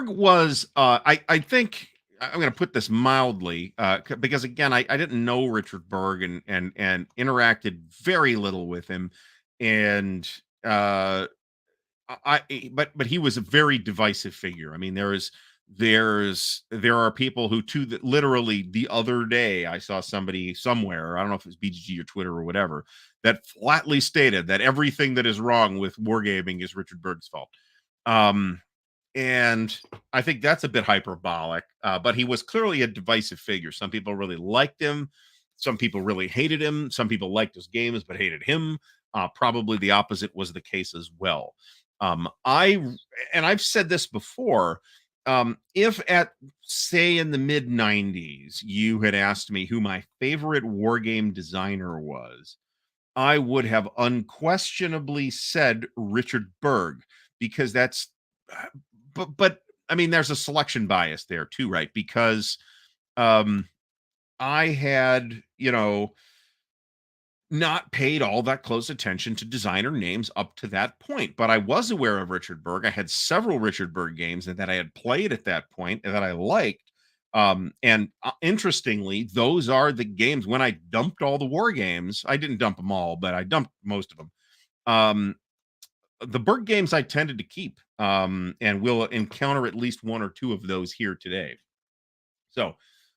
was, I think, I'm going to put this mildly, because again, I didn't know Richard Berg and interacted very little with him, and but he was a very divisive figure. I mean, there are people who that literally the other day I saw somebody somewhere, I don't know if it was BGG or Twitter or whatever, that flatly stated that everything that is wrong with wargaming is Richard Berg's fault. And I think that's a bit hyperbolic, but he was clearly a divisive figure. Some people really liked him. Some people really hated him. Some people liked his games but hated him. Probably the opposite was the case as well. I and I've said this before. If at say in the mid 90s you had asked me who my favorite war game designer was, I would have unquestionably said Richard Berg, because that's uh, but I mean there's a selection bias there too, right? Because um I had, not paid all that close attention to designer names up to that point, but I was aware of Richard Berg. I had several Richard Berg games that I had played at that point and that I liked. Interestingly, those are the games when I dumped all the war games. I didn't dump them all, but I dumped most of them. Um, the Berg games I tended to keep, and we'll encounter at least one or two of those here today. So,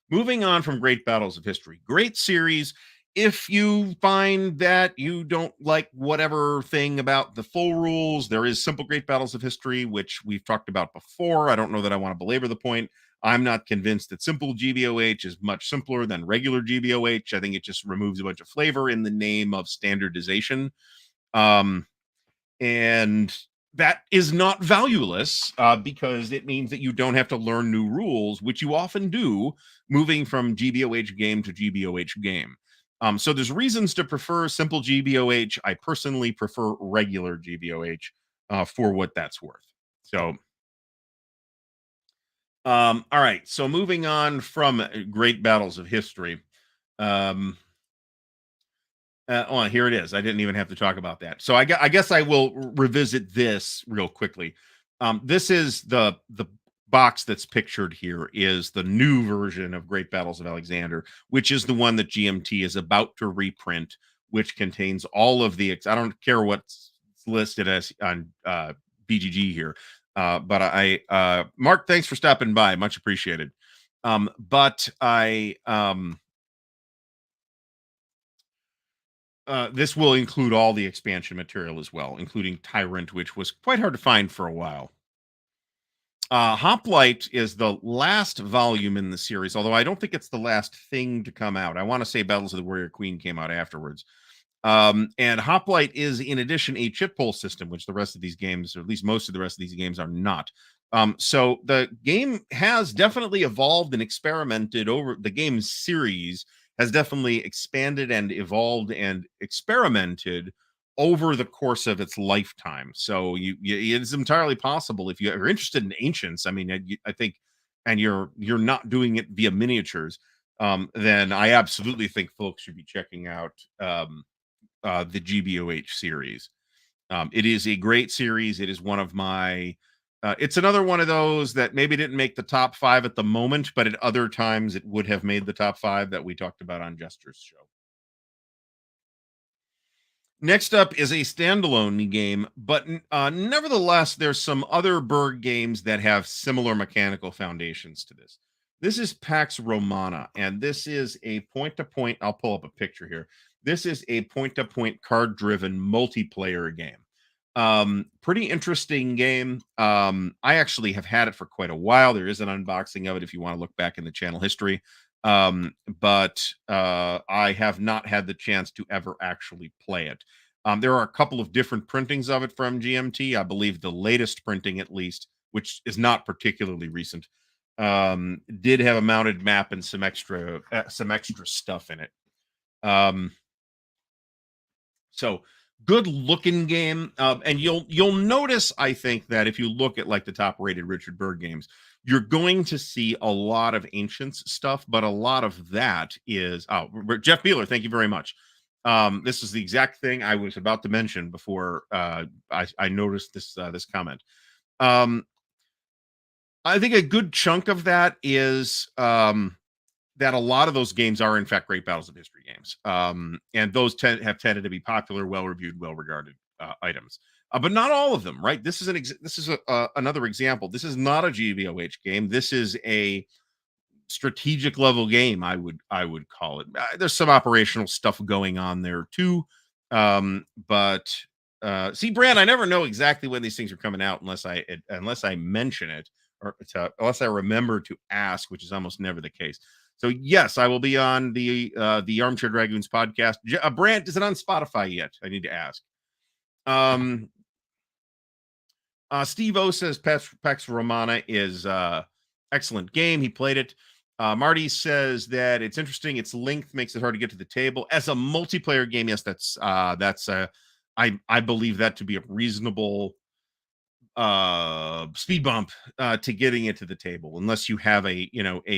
moving on from Great Battles of History, great series. If you find that you don't like whatever thing about the full rules, there is Simple Great Battles of History, which we've talked about before. I don't know that I want to belabor the point. I'm not convinced that simple GBOH is much simpler than regular GBOH. I think it just removes a bunch of flavor in the name of standardization. Um, and that is not valueless, because it means that you don't have to learn new rules, which you often do moving from GBOH game to GBOH game. So there's reasons to prefer simple GBOH. I personally prefer regular GBOH for what that's worth. So, all right. So moving on from Great Battles of History. Um, oh, here it is. I didn't even have to talk about that. So I guess I will revisit this real quickly. This is the box that's pictured here is the new version of Great Battles of Alexander, which is the one that GMT is about to reprint, which contains all of the. I don't care what's listed as on BGG here, but Mark, thanks for stopping by, much appreciated. But this will include all the expansion material as well, including Tyrant, which was quite hard to find for a while. Hoplite is the last volume in the series, although I don't think it's the last thing to come out. I want to say Battles of the Warrior Queen came out afterwards. And Hoplite is, in addition, a chit pull system, which the rest of these games, or at least most of the rest of these games, are not. So the game has definitely evolved and experimented over the game series has definitely expanded and evolved and experimented over the course of its lifetime. So it's entirely possible if you're interested in ancients. I mean, I think, and you're not doing it via miniatures, then I absolutely think folks should be checking out the GBOH series. It is a great series. It is one of my it's another one of those that maybe didn't make the top 5 at the moment, but at other times it would have made the top 5 that we talked about on Jester's show. Next up is a standalone game, but nevertheless, there's some other Berg games that have similar mechanical foundations to this. This is Pax Romana, and this is a point-to-point. I'll pull up a picture here. This is a point-to-point card-driven multiplayer game. Pretty interesting game. I actually have had it for quite a while. There is an unboxing of it if you want to look back in the channel history. But I have not had the chance to ever actually play it. There are a couple of different printings of it from GMT. I believe the latest printing, at least, which is not particularly recent, did have a mounted map and some extra stuff in it. So good looking game, and you'll notice, I think, that if you look at like the top rated Richard Berg games, you're going to see a lot of ancients stuff, but a lot of that is Jeff Beeler, thank you very much. This is the exact thing I was about to mention before I noticed this comment. I think a good chunk of that is that a lot of those games are in fact Great Battles of History games, and those have tended to be popular, well-reviewed, well-regarded items, but not all of them. Right? This is another example. This is not a GBOH game. This is a strategic level game. I would call it. There's some operational stuff going on there too, but see, Brand, I never know exactly when these things are coming out unless I mention it. unless I remember to ask, which is almost never the case. So yes, I will be on the Armchair Dragoons podcast. Brant, is it on Spotify yet? I need to ask. Steve O says Pax Romana is excellent game. He played it. Marty says that it's interesting. Its length makes it hard to get to the table. As a multiplayer game, yes, that's I believe that to be a reasonable speed bump to getting it to the table, unless you have a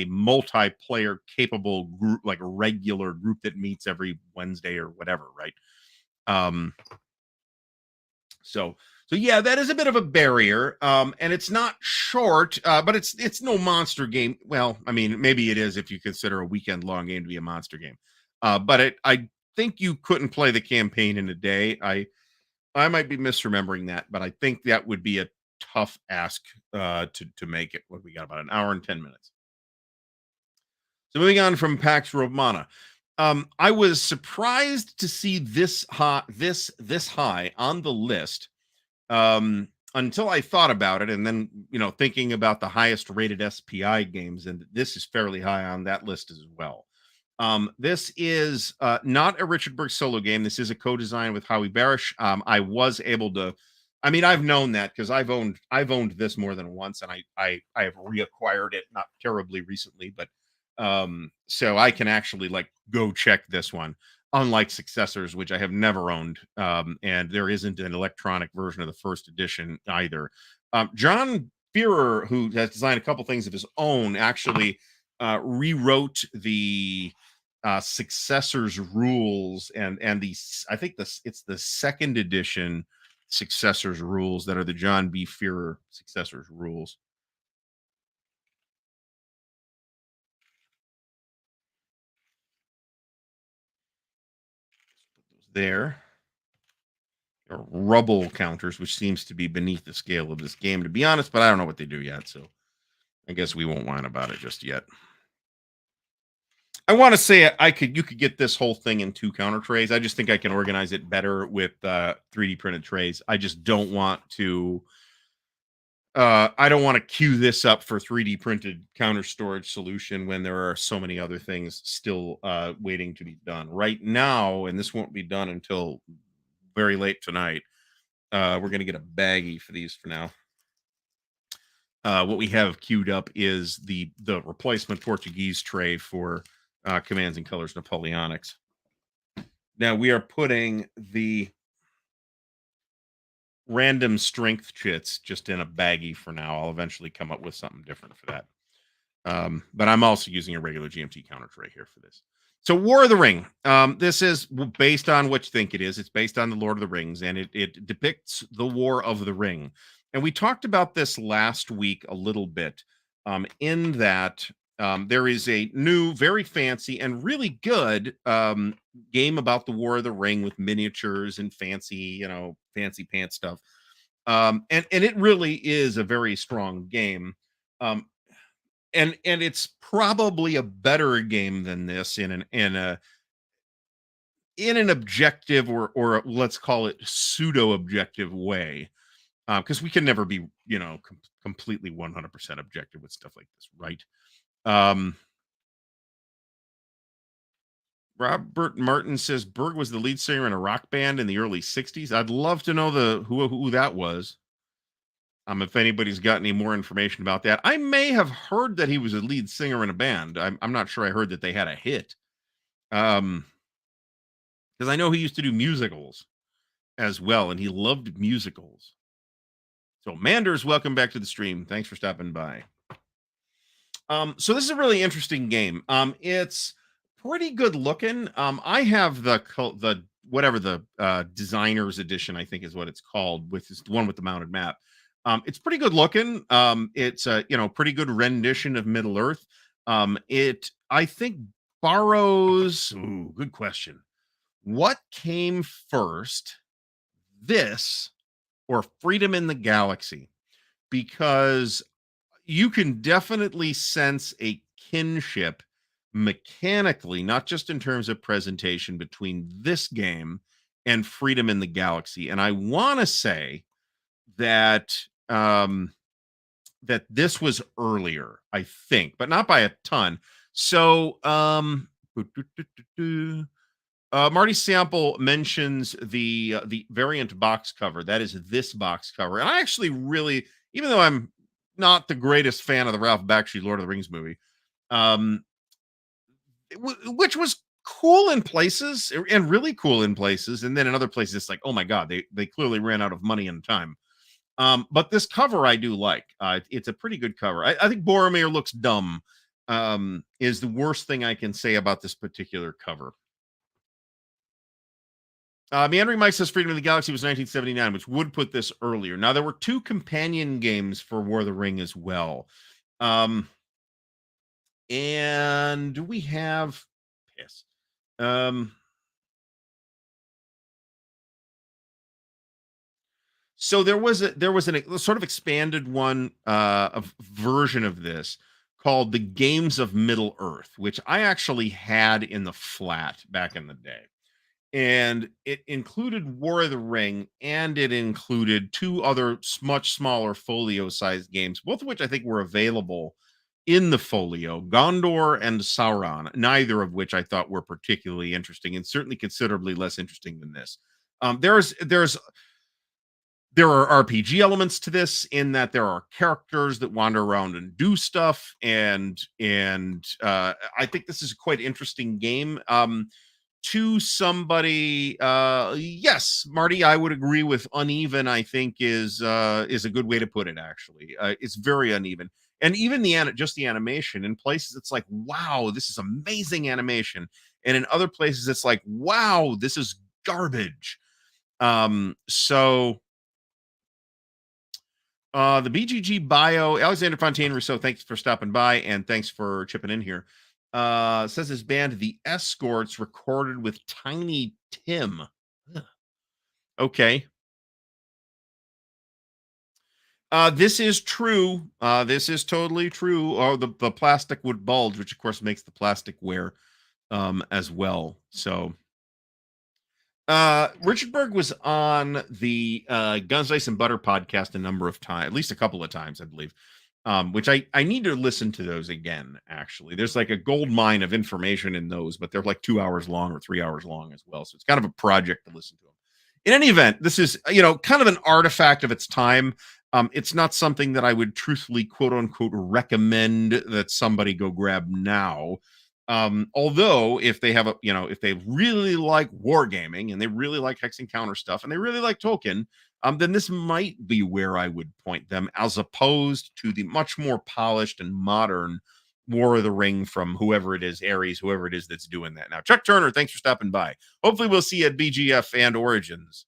multiplayer capable group, like a regular group that meets every Wednesday or whatever, right? So yeah, that is a bit of a barrier. And it's not short, but it's no monster game. Well, I mean, maybe it is if you consider a weekend long game to be a monster game. But I think you couldn't play the campaign in a day. I might be misremembering that, but I think that would be a tough ask to make it. What we got, about an hour and 10 minutes. So moving on from Pax Romana. I was surprised to see this high on the list until I thought about it, and then thinking about the highest rated SPI games, and this is fairly high on that list as well. This is not a Richard Berg solo game. This is a co-design with Howie Barish. I was able to, I mean, I've known that because I've owned this more than once, and I have reacquired it not terribly recently, but so I can actually go check this one, unlike Successors, which I have never owned, and there isn't an electronic version of the first edition either. John Fearer, who has designed a couple things of his own, actually rewrote the Successors rules, and I think it's the second edition Successors rules that are the John B. Fearer Successors rules. There are rubble counters, which seems to be beneath the scale of this game, to be honest, but I don't know what they do yet, so I guess we won't whine about it just yet. I want to say you could get this whole thing in 2 counter trays. I just think I can organize it better with 3D printed trays. I just don't want to I don't want to queue this up for 3D printed counter storage solution when there are so many other things still waiting to be done right now, and this won't be done until very late tonight. We're going to get a baggie for these for now. What we have queued up is the replacement Portuguese tray for Commands and Colors Napoleonics. Now we are putting the random strength chits just in a baggie for now. I'll eventually come up with something different for that. But I'm also using a regular GMT counter tray here for this. So War of the Ring. This is based on what you think it is. It's based on the Lord of the Rings, and it depicts the War of the Ring. And we talked about this last week a little bit, in that there is a new, very fancy and really good game about the War of the Ring with miniatures and fancy pants stuff. And it really is a very strong game. And it's probably a better game than this in an objective or let's call it pseudo objective way, because we can never be completely 100% objective with stuff like this, right? Robert Martin says Berg was the lead singer in a rock band in the early 60s. I'd love to know who that was. If anybody's got any more information about that. I may have heard that he was a lead singer in a band. I'm not sure I heard that they had a hit. Because I know he used to do musicals as well, and he loved musicals. So Manders, welcome back to the stream. Thanks for stopping by. So this is a really interesting game. It's pretty good looking. I have the whatever the designer's edition, I think is what it's called, with the one with the mounted map. It's pretty good looking. It's a pretty good rendition of Middle Earth. It I think borrows. Ooh, good question. What came first, this or Freedom in the Galaxy? Because you can definitely sense a kinship mechanically, not just in terms of presentation, between this game and Freedom in the Galaxy. And I want to say that that this was earlier, I think, but not by a ton. So, Marty Sample mentions the variant box cover. That is this box cover, and I actually really, even though I'm not the greatest fan of the Ralph Bakshi Lord of the Rings movie, um, which was cool in places and really cool in places, and then in other places, it's like, oh my god, they clearly ran out of money and time. But this cover I do like. It's a pretty good cover. I think Boromir looks dumb. Is the worst thing I can say about this particular cover. Meandering Mike says Freedom of the Galaxy was 1979, which would put this earlier. Now, there were 2 companion games for War of the Ring as well. And do we have yes. So there was a sort of expanded one of version of this called the Games of Middle Earth, which I actually had in the flat back in the day. And it included War of the Ring, and it included 2 other much smaller folio-sized games, both of which I think were available in the folio, Gondor and Sauron, neither of which I thought were particularly interesting, and certainly considerably less interesting than this. There are RPG elements to this in that there are characters that wander around and do stuff, and I think this is a quite interesting game. To somebody, yes, Marty, I would agree with uneven. I think is a good way to put it. Actually, it's very uneven, and even just the animation in places it's like, wow, this is amazing animation, and in other places it's like, wow, this is garbage. So. The BGG bio, Alexander Fontaine Rousseau, thanks for stopping by and thanks for chipping in here. Says his band, The Escorts, recorded with Tiny Tim. Okay. This is true. This is totally true. Oh, the plastic would bulge, which of course makes the plastic wear as well. So Richard Berg was on the Guns, Ice, and Butter podcast a number of times, at least a couple of times, I believe. Which I need to listen to those again. Actually, there's like a gold mine of information in those, but they're like 2 hours long or 3 hours long as well. So it's kind of a project to listen to them. In any event, this is kind of an artifact of its time. It's not something that I would truthfully, quote unquote, recommend that somebody go grab now. Although if they have if they really like wargaming and they really like hex and counter stuff and they really like Tolkien, then this might be where I would point them, as opposed to the much more polished and modern War of the Ring from whoever it is, Ares, whoever it is that's doing that now. Chuck Turner, thanks for stopping by. Hopefully we'll see you at BGF and Origins.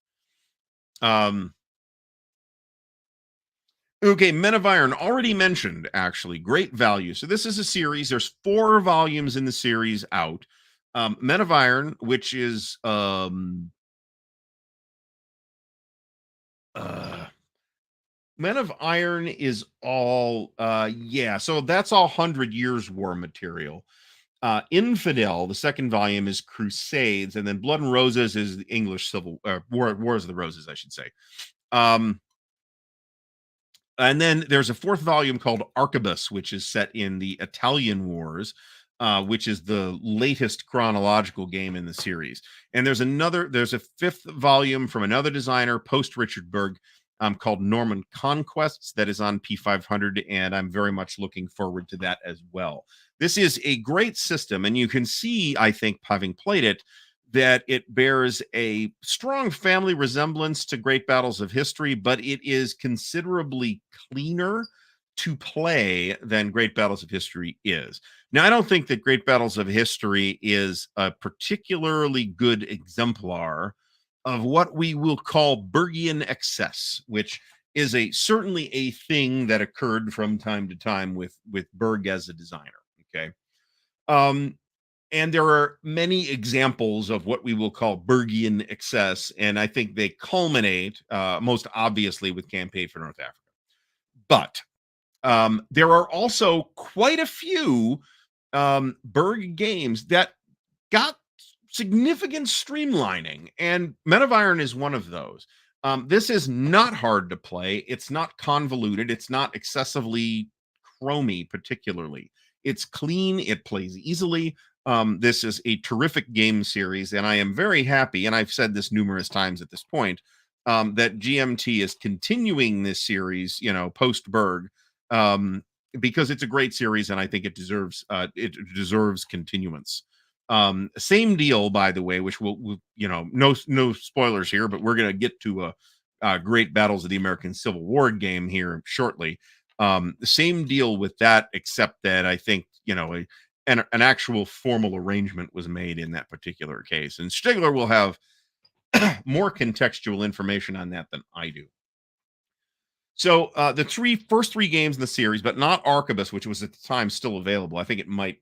Okay, Men of Iron, already mentioned, actually. Great value. So this is a series. There's 4 volumes in the series out. Men of Iron, which is Men of Iron is all so that's all 100 Years War material. Infidel, the second volume, is Crusades, and then Blood and Roses is the English Civil Wars of the Roses, I should say. And then there's a 4th volume called Arquebus, which is set in the Italian Wars, which is the latest chronological game in the series. And there's a 5th volume from another designer, post Richard Berg, called Norman Conquests, that is on P500, and I'm very much looking forward to that as well. This is a great system, and you can see, I think, having played it, that it bears a strong family resemblance to Great Battles of History, but it is considerably cleaner to play than Great Battles of History is. Now, I don't think that Great Battles of History is a particularly good exemplar of what we will call Bergian excess, which is certainly a thing that occurred from time to time with Berg as a designer. Okay. And there are many examples of what we will call Bergian excess, and I think they culminate most obviously with Campaign for North Africa. But there are also quite a few Berg games that got significant streamlining, and Men of Iron is one of those. This is not hard to play. It's not convoluted. It's not excessively chromy, particularly. It's clean. It plays easily. This is a terrific game series, and I am very happy. And I've said this numerous times at this point, that GMT is continuing this series, post Berg, um, because it's a great series, and I think it deserves continuance. Same deal, by the way, which we'll no spoilers here, but we're gonna get to a great Battles of the American Civil War game here shortly. The same deal with that, except that I think an actual formal arrangement was made in that particular case, and Stigler will have more contextual information on that than I do. So the first three games in the series, but not Arquebus, which was at the time still available. I think it might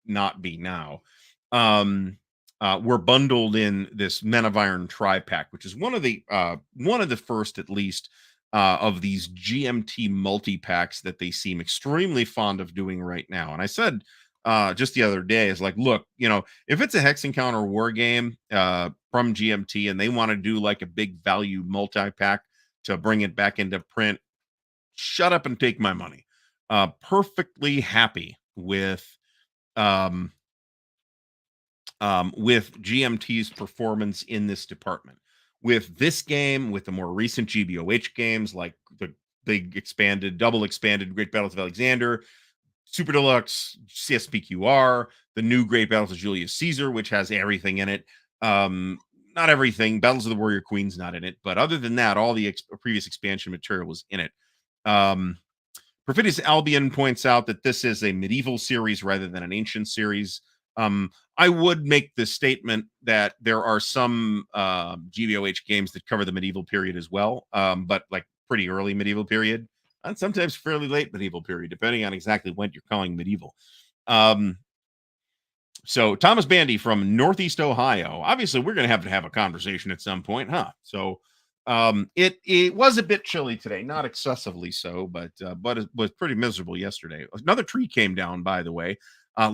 not be now. Were bundled in this Men of Iron tri-pack, which is one of the first, at least, of these GMT multi-packs that they seem extremely fond of doing right now. And I said just the other day, is like, look, if it's a Hex Encounter war game from GMT and they want to do like a big value multi-pack to bring it back into print, shut up and take my money. Perfectly happy with GMT's performance in this department. With this game, with the more recent GBOH games like the big double expanded Great Battles of Alexander, Super Deluxe, SPQR, the new Great Battles of Julius Caesar, which has everything in it. Not everything. Battles of the Warrior Queen's not in it, but other than that, all the previous expansion material was in it. Perfidious Albion points out that this is a medieval series rather than an ancient series. I would make the statement that there are some GBOH games that cover the medieval period as well, but like pretty early medieval period, and sometimes fairly late medieval period, depending on exactly what you're calling medieval. So Thomas Bandy from Northeast Ohio. Obviously, we're going to have a conversation at some point, huh? So it was a bit chilly today, not excessively so, but it was pretty miserable yesterday. Another tree came down, by the way.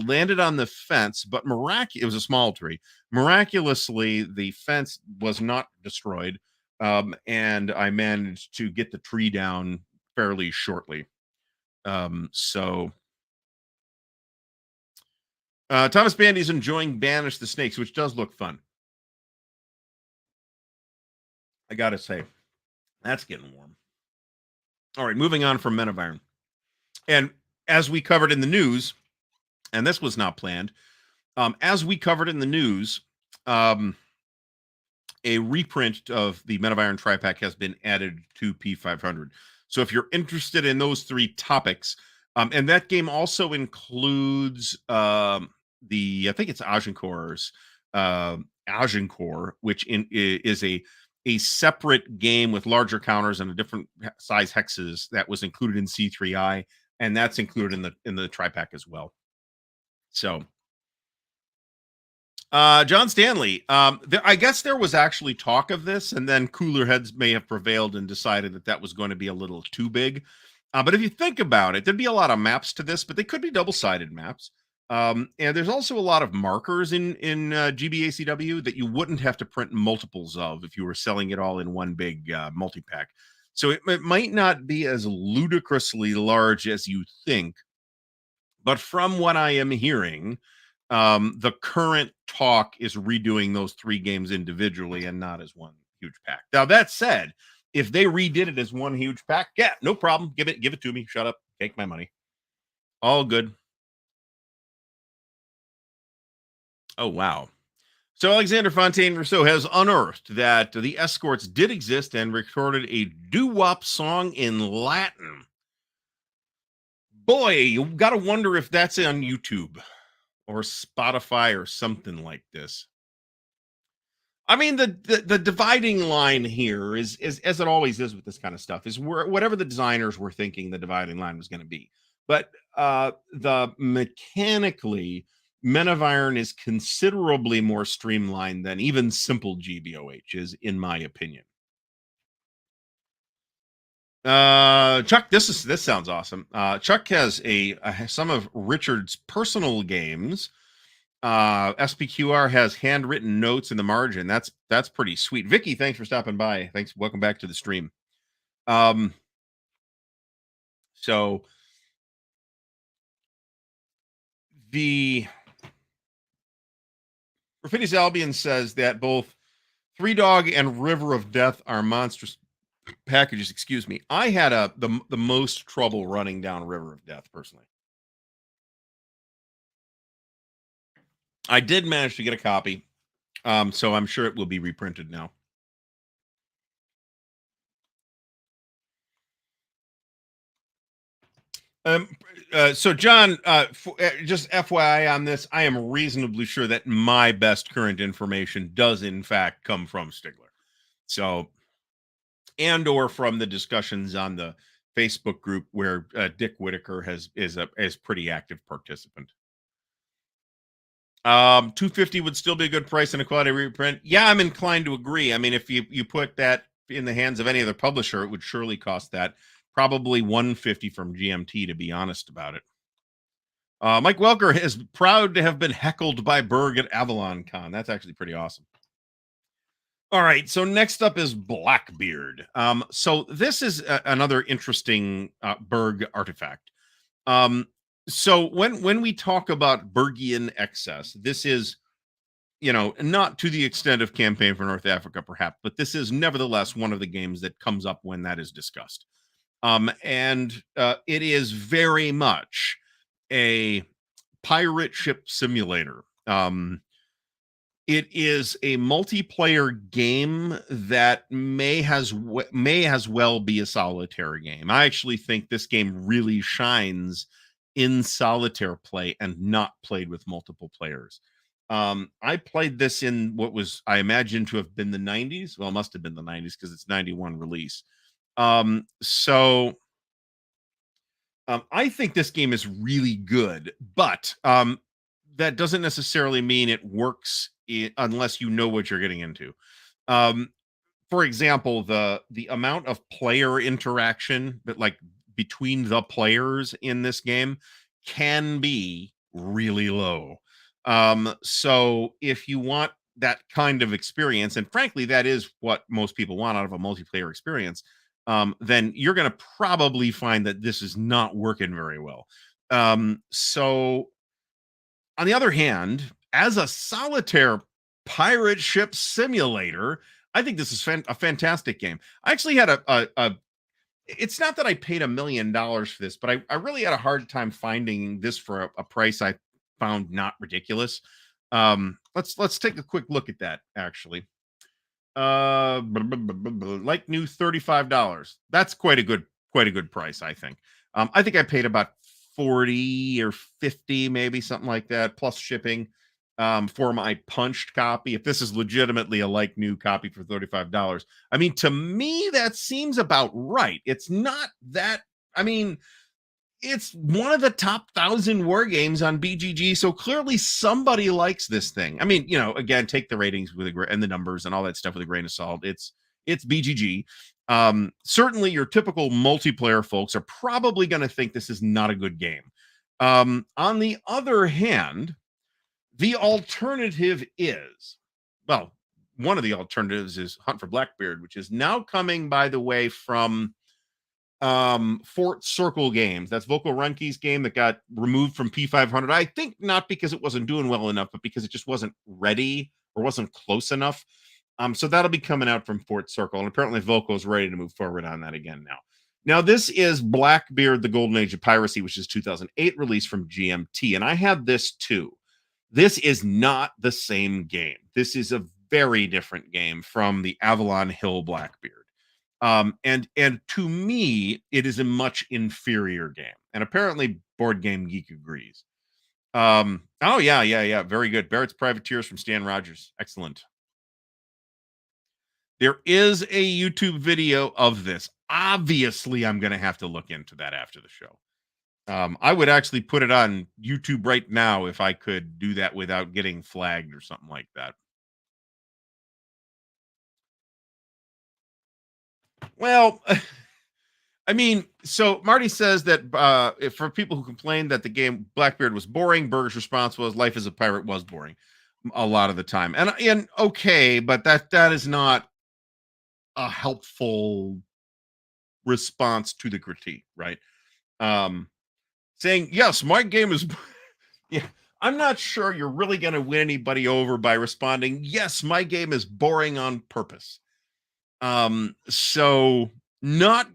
Landed on the fence, but it was a small tree. Miraculously, the fence was not destroyed, and I managed to get the tree down fairly shortly. So Thomas Bandy's enjoying Banish the Snakes, which does look fun. I gotta say, that's getting warm. All right, moving on from Men of Iron. And as we covered in the news, and this was not planned, as we covered in the news, a reprint of the Men of Iron tri-pack has been added to P500. So if you're interested in those three topics, and that game also includes I think it's Agincourt's Agincourt, which is a separate game with larger counters and a different size hexes that was included in C3I, and that's included in the tri-pack as well. So, John Stanley, I guess there was actually talk of this, and then cooler heads may have prevailed and decided that was going to be a little too big. But if you think about it, there'd be a lot of maps to this, but they could be double-sided maps. And there's also a lot of markers in GBACW that you wouldn't have to print multiples of if you were selling it all in one big multi-pack. So it might not be as ludicrously large as you think. But from what I am hearing, the current talk is redoing those three games individually and not as one huge pack. Now, that said, if they redid it as one huge pack, yeah, no problem. Give it to me. Shut up. Take my money. All good. Oh, wow. So Alexander Fontaine Rousseau has unearthed that the escorts did exist and recorded a doo-wop song in Latin. Boy, you got to wonder if that's on YouTube or Spotify or something like this. I mean, the dividing line here is as it always is with this kind of stuff, is whatever the designers were thinking the dividing line was going to be. But the mechanically, Men of Iron is considerably more streamlined than even simple GBOH is, in my opinion. Chuck, this sounds awesome. Chuck has some of Richard's personal games SPQR has handwritten notes in the margin. That's pretty sweet. Vicky, thanks for stopping by. Thanks. Welcome back to the stream. So the Raphidious Albion says that both Three Dog and River of Death are monstrous packages. Excuse me. I had the most trouble running down River of Death personally. I did manage to get a copy, so I'm sure it will be reprinted now. So John, just FYI on this, I am reasonably sure that my best current information does in fact come from Stigler. So, and or from the discussions on the Facebook group where Dick Whitaker is pretty active participant. 250 would still be a good price in a quality reprint. Yeah, I'm inclined to agree. I mean, if you put that in the hands of any other publisher, it would surely cost that. Probably 150 from GMT, to be honest about it. Mike Welker is proud to have been heckled by Berg at Avalon Con. That's actually pretty awesome. All right, so next up is Blackbeard. So this is another interesting Berg artifact. So when we talk about Bergian excess, this is, not to the extent of Campaign for North Africa, perhaps, but this is nevertheless one of the games that comes up when that is discussed. And it is very much a pirate ship simulator. It is a multiplayer game that may as well be a solitaire game. I actually think this game really shines in solitaire play and not played with multiple players. I played this in what was, I imagine, to have been the 90s. Well, it must have been the 90s because it's 91 release. I think this game is really good, but that doesn't necessarily mean it works unless you know what you're getting into. For example, the amount of player interaction that like between the players in this game can be really low. So if you want that kind of experience, and frankly, that is what most people want out of a multiplayer experience, then you're going to probably find that this is not working very well. So on the other hand, as a solitaire pirate ship simulator, I think this is a fantastic game. I actually had it's not that I paid $1 million for this, but I really had a hard time finding this for a price I found not ridiculous. Let's take a quick look at that actually. Like new $35. That's quite a good price, I think. I think I paid about 40 or 50, maybe something like that, plus shipping, for my punched copy. If this is legitimately a like new copy for $35, I mean, to me, that seems about right. It's not that, I mean, it's one of the top 1,000 war games on BGG, so clearly somebody likes this thing. I mean, again, take the ratings with and the numbers and all that stuff with a grain of salt. It's BGG. Certainly, your typical multiplayer folks are probably going to think this is not a good game. On the other hand, the alternative is, well, one of the alternatives is Hunt for Blackbeard, which is now coming, by the way, from Fort Circle Games. That's Voko Runke's game that got removed from P500. I think not because it wasn't doing well enough, but because it just wasn't ready or wasn't close enough. So that'll be coming out from Fort Circle, and apparently Voko is ready to move forward on that again now. Now, this is Blackbeard, the Golden Age of Piracy, which is 2008 release from GMT, and I had this too. This is not the same game. This is a very different game from the Avalon Hill Blackbeard. And to me, it is a much inferior game. And apparently Board Game Geek agrees. Oh, yeah. Very good. Barrett's Privateers from Stan Rogers. Excellent. There is a YouTube video of this. Obviously, I'm going to have to look into that after the show. I would actually put it on YouTube right now if I could do that without getting flagged or something like that. Well, I mean, so Marty says that if for people who complained that the game Blackbeard was boring, Berg's response was "Life as a pirate was boring a lot of the time," and okay, but that is not a helpful response to the critique, right? Um, Saying yes, my game is yeah. I'm not sure you're really going to win anybody over by responding, "Yes, my game is boring on purpose." So not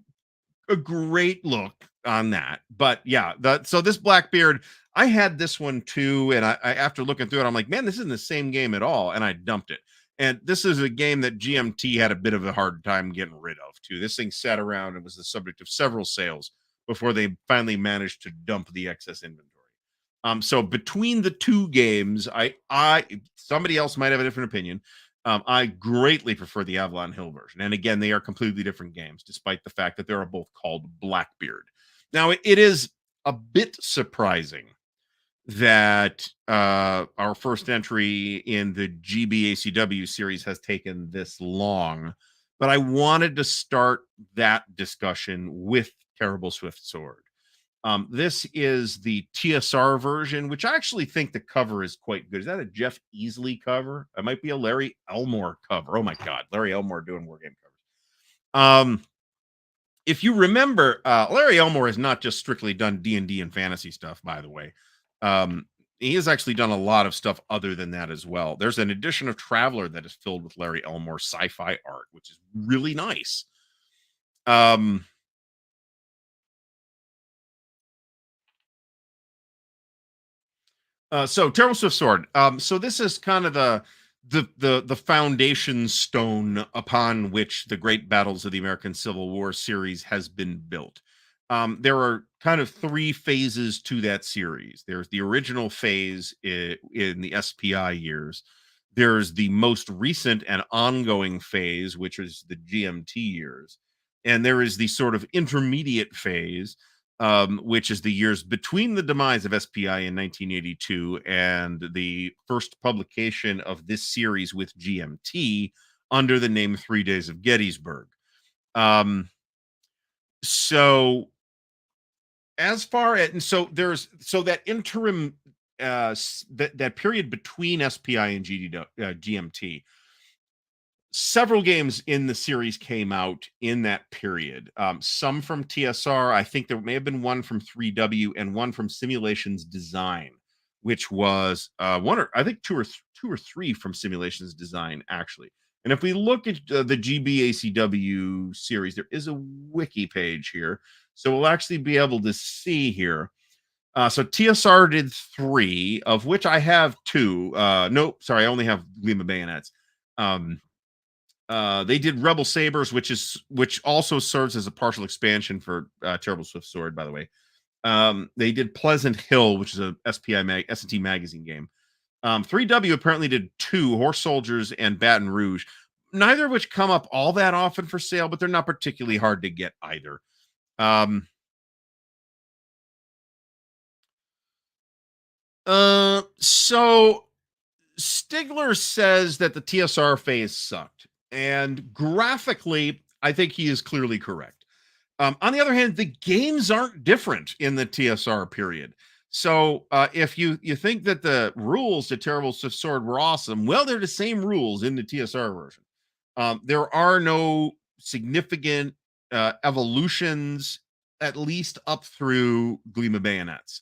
a great look on that. But yeah, so this Blackbeard, I had this one too, and I after looking through it, I'm like, man, this isn't the same game at all, and I dumped it. And this is a game that GMT had a bit of a hard time getting rid of too. This thing sat around and was the subject of several sales before they finally managed to dump the excess inventory. So between the two games, I somebody else might have a different opinion. I greatly prefer the Avalon Hill version. And again, they are completely different games, despite the fact that they are both called Blackbeard. Now, it is a bit surprising that our first entry in the GBACW series has taken this long, but I wanted to start that discussion with Terrible Swift Sword. This is the TSR version, which I actually think the cover is quite good. Is that a Jeff Easley cover? It might be a Larry Elmore cover. Oh my God, Larry Elmore doing wargame covers. If you remember, Larry Elmore has not just strictly done D&D and fantasy stuff, by the way. He has actually done a lot of stuff other than that as well. There's an edition of Traveler that is filled with Larry Elmore sci-fi art, which is really nice. So Terrible Swift Sword. So this is kind of the foundation stone upon which the Great Battles of the American Civil War series has been built. There are kind of three phases to that series. There's the original phase in the SPI years. There's the most recent and ongoing phase, which is the GMT years. And there is the sort of intermediate phase, which is the years between the demise of SPI in 1982 and the first publication of this series with GMT under the name 3 Days of Gettysburg. So as far as, and so there's, so that interim, that period between SPI and GMT, several games in the series came out in that period. Some from TSR. I think there may have been one from 3W and one from Simulations Design, which was one or I think two or three from Simulations Design actually. And if we look at the GBACW series, there is a wiki page here, so we'll actually be able to see here. So TSR did 3, of which I have 2. Nope, sorry, I only have Gleam of Bayonets. They did Rebel Sabers, which also serves as a partial expansion for Terrible Swift Sword, by the way. They did Pleasant Hill, which is a S&T magazine game. 3W apparently did 2, Horse Soldiers and Baton Rouge, neither of which come up all that often for sale, but they're not particularly hard to get either. So Stigler says that the TSR phase sucked, and graphically, I think he is clearly correct. On the other hand, the games aren't different in the TSR period. So if you think that the rules to Terrible Swift Sword were awesome, well, they're the same rules in the TSR version. There are no significant evolutions, at least up through Gleam of Bayonets.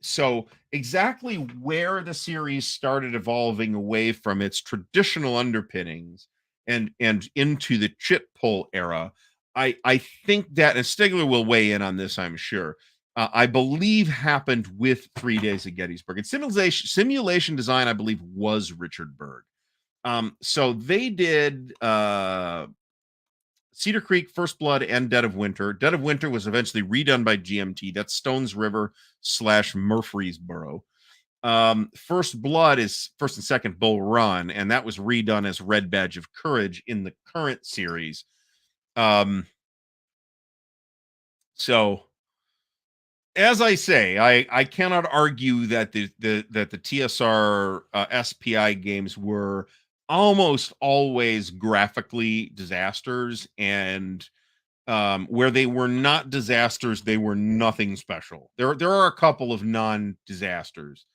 So exactly where the series started evolving away from its traditional underpinnings and into the chit pull era, I think that, and Stigler will weigh in on this, I'm sure, I believe happened with 3 Days of Gettysburg. And simulation design, I believe, was Richard Berg. So they did Cedar Creek, First Blood, and Dead of Winter. Dead of Winter was eventually redone by GMT. That's Stones River / Murfreesboro. First Blood is First and Second Bull Run, and that was redone as Red Badge of Courage in the current series. So as I say, I cannot argue that the TSR SPI games were almost always graphically disasters, and where they were not disasters, they were nothing special. There are a couple of non-disasters.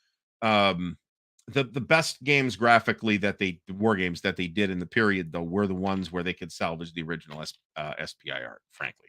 The best games graphically that they war games that they did in the period though were the ones where they could salvage the original SPI art, frankly.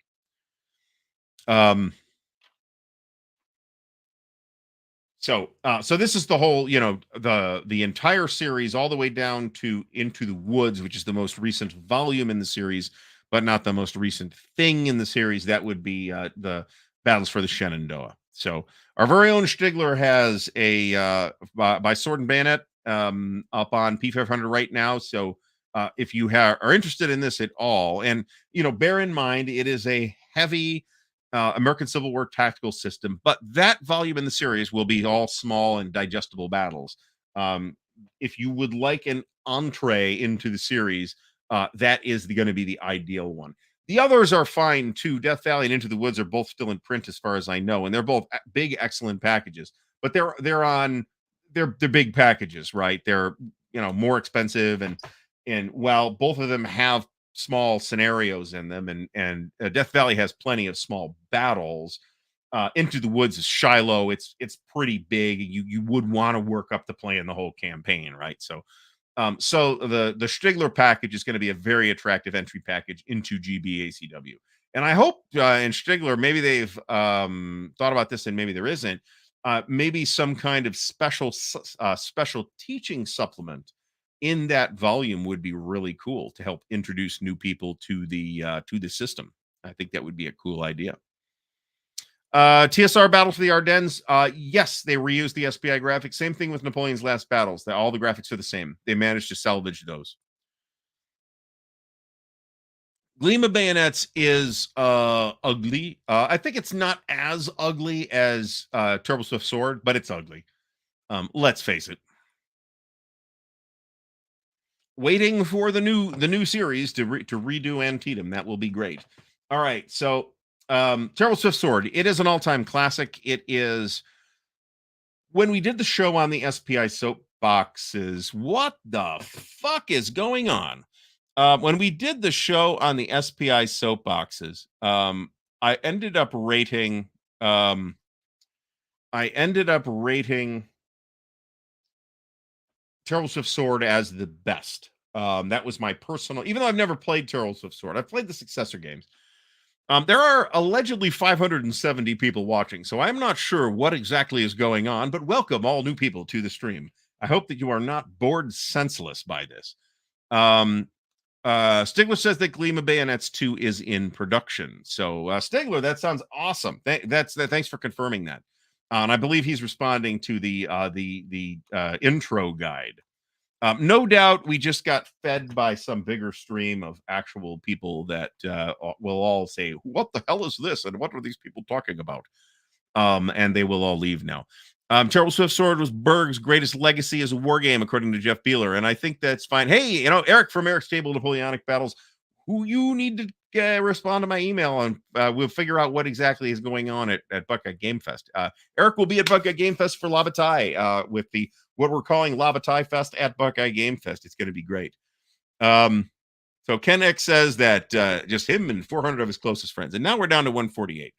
So this is the whole, the entire series all the way down to Into the Woods, which is the most recent volume in the series, but not the most recent thing in the series. That would be the Battles for the Shenandoah. So our very own Stigler has a by Sword and Bayonet up on P500 right now. So if you are interested in this at all, and bear in mind it is a heavy American Civil War tactical system, but that volume in the series will be all small and digestible battles. If you would like an entree into the series, that is going to be the ideal one. The others are fine too. Death Valley and Into the Woods are both still in print, as far as I know, and they're both big, excellent packages. But they're big packages, right? They're more expensive, and while both of them have small scenarios in them, and Death Valley has plenty of small battles. Into the Woods is Shiloh. It's pretty big. You would want to work up to playing the whole campaign, right? So the Stigler package is going to be a very attractive entry package into GBACW. And I hope in Stigler, maybe they've thought about this and maybe there isn't. Maybe some kind of special teaching supplement in that volume would be really cool to help introduce new people to the system. I think that would be a cool idea. TSR Battle for the Ardennes. Yes, they reused the SPI graphics. Same thing with Napoleon's Last Battles. All the graphics are the same. They managed to salvage those. Gleam of Bayonets is ugly. I think it's not as ugly as Turbo Swift Sword, but it's ugly. Let's face it. Waiting for the new series to redo Antietam. That will be great. All right, so Terrible Swift Sword. It is an all-time classic. It is. When we did the show on the SPI soapboxes, what the fuck is going on? When we did the show on the SPI soapboxes, I ended up rating. Terrible Swift Sword as the best. That was my personal, even though I've never played Terrible Swift Sword, I've played the successor games. There are allegedly 570 people watching, so I'm not sure what exactly is going on, but welcome all new people to the stream. I hope that you are not bored senseless by this. Stigler says that Gleam of Bayonets 2 is in production. So Stigler, that sounds awesome. Thanks for confirming that. And I believe he's responding to the intro guide. No doubt we just got fed by some bigger stream of actual people that will all say, what the hell is this? And what are these people talking about? And they will all leave now. Terrible Swift Sword was Berg's greatest legacy as a war game, according to Jeff Beeler. And I think that's fine. Hey, Eric from Eric's Table Napoleonic Battles, who you need to respond to my email, and we'll figure out what exactly is going on at Buckeye Game Fest. Eric will be at Buckeye Game Fest for Lavatai with what we're calling Lavatai Fest at Buckeye Game Fest. It's going to be great. So Ken X says that just him and 400 of his closest friends. And now we're down to 148.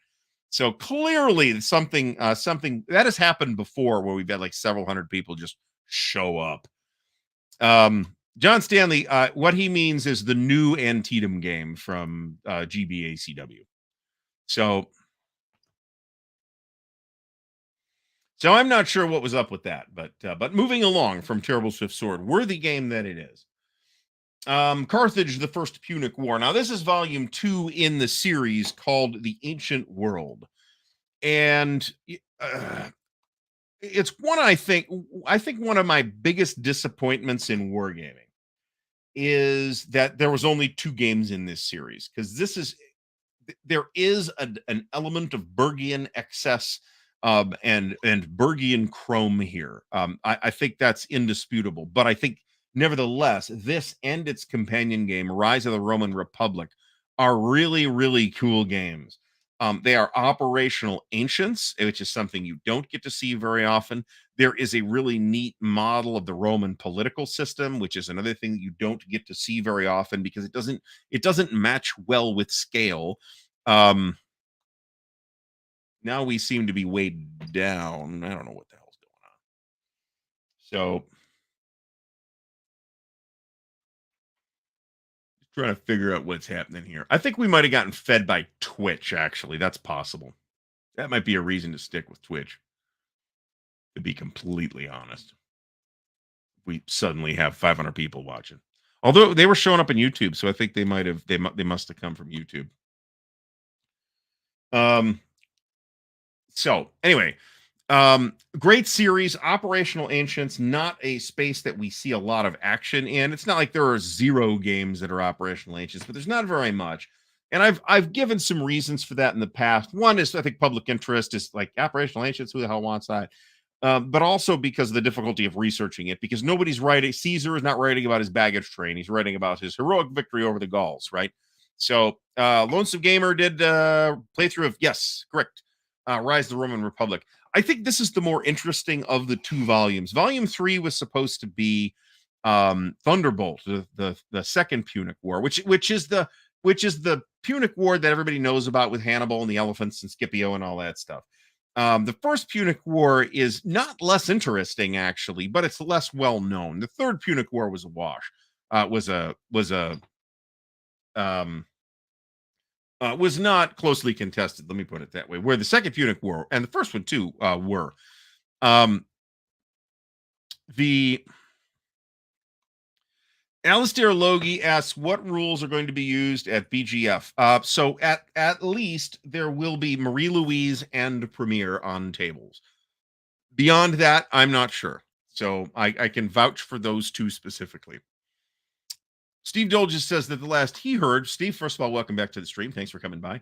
So clearly something that has happened before where we've had like several hundred people just show up. John Stanley, what he means is the new Antietam game from GBACW. So I'm not sure what was up with that, but moving along from Terrible Swift Sword, worthy game that it is. Carthage, the First Punic War. Now, this is volume 2 in the series called The Ancient World. And it's one, I think one of my biggest disappointments in wargaming is that there was only 2 games in this series, because there is an element of Bergian excess and Bergian chrome here. I think that's indisputable, but I think nevertheless, this and its companion game, Rise of the Roman Republic, are really, really cool games. They are operational ancients, which is something you don't get to see very often. There is a really neat model of the Roman political system, which is another thing that you don't get to see very often because it doesn't match well with scale. Um, Now we seem to be weighed down. I don't know what the hell's going on. So trying to figure out what's happening here. I think we might have gotten fed by Twitch, actually. That's possible. That might be a reason to stick with Twitch, to be completely honest. We suddenly have 500 people watching. Although they were showing up on YouTube, so I think they must have come from YouTube. Um so anyway, great series, Operational Ancients, not a space that we see a lot of action in. It's not like there are 0 games that are Operational Ancients, but there's not very much. And I've given some reasons for that in the past. One is I think public interest is like Operational Ancients, who the hell wants that? But also because of the difficulty of researching it, because nobody's writing. Caesar is not writing about his baggage train; he's writing about his heroic victory over the Gauls, right? So, Lonesome Gamer did playthrough of, yes, correct, Rise of the Roman Republic. I think this is the more interesting of the 2 volumes. Volume 3 was supposed to be Thunderbolt, the second Punic War, which is the Punic War that everybody knows about with Hannibal and the elephants and Scipio and all that stuff. The first Punic War is not less interesting, actually, but it's less well known. The third Punic War was a wash. Was not closely contested. Let me put it that way. Where the second Punic War and the first one too were. The Alistair Logie asks, what rules are going to be used at BGF? So at least there will be Marie Louise and Premier on tables. Beyond that, I'm not sure. So I can vouch for those 2 specifically. Steve Dole just says that the last he heard, Steve, first of all, welcome back to the stream. Thanks for coming by.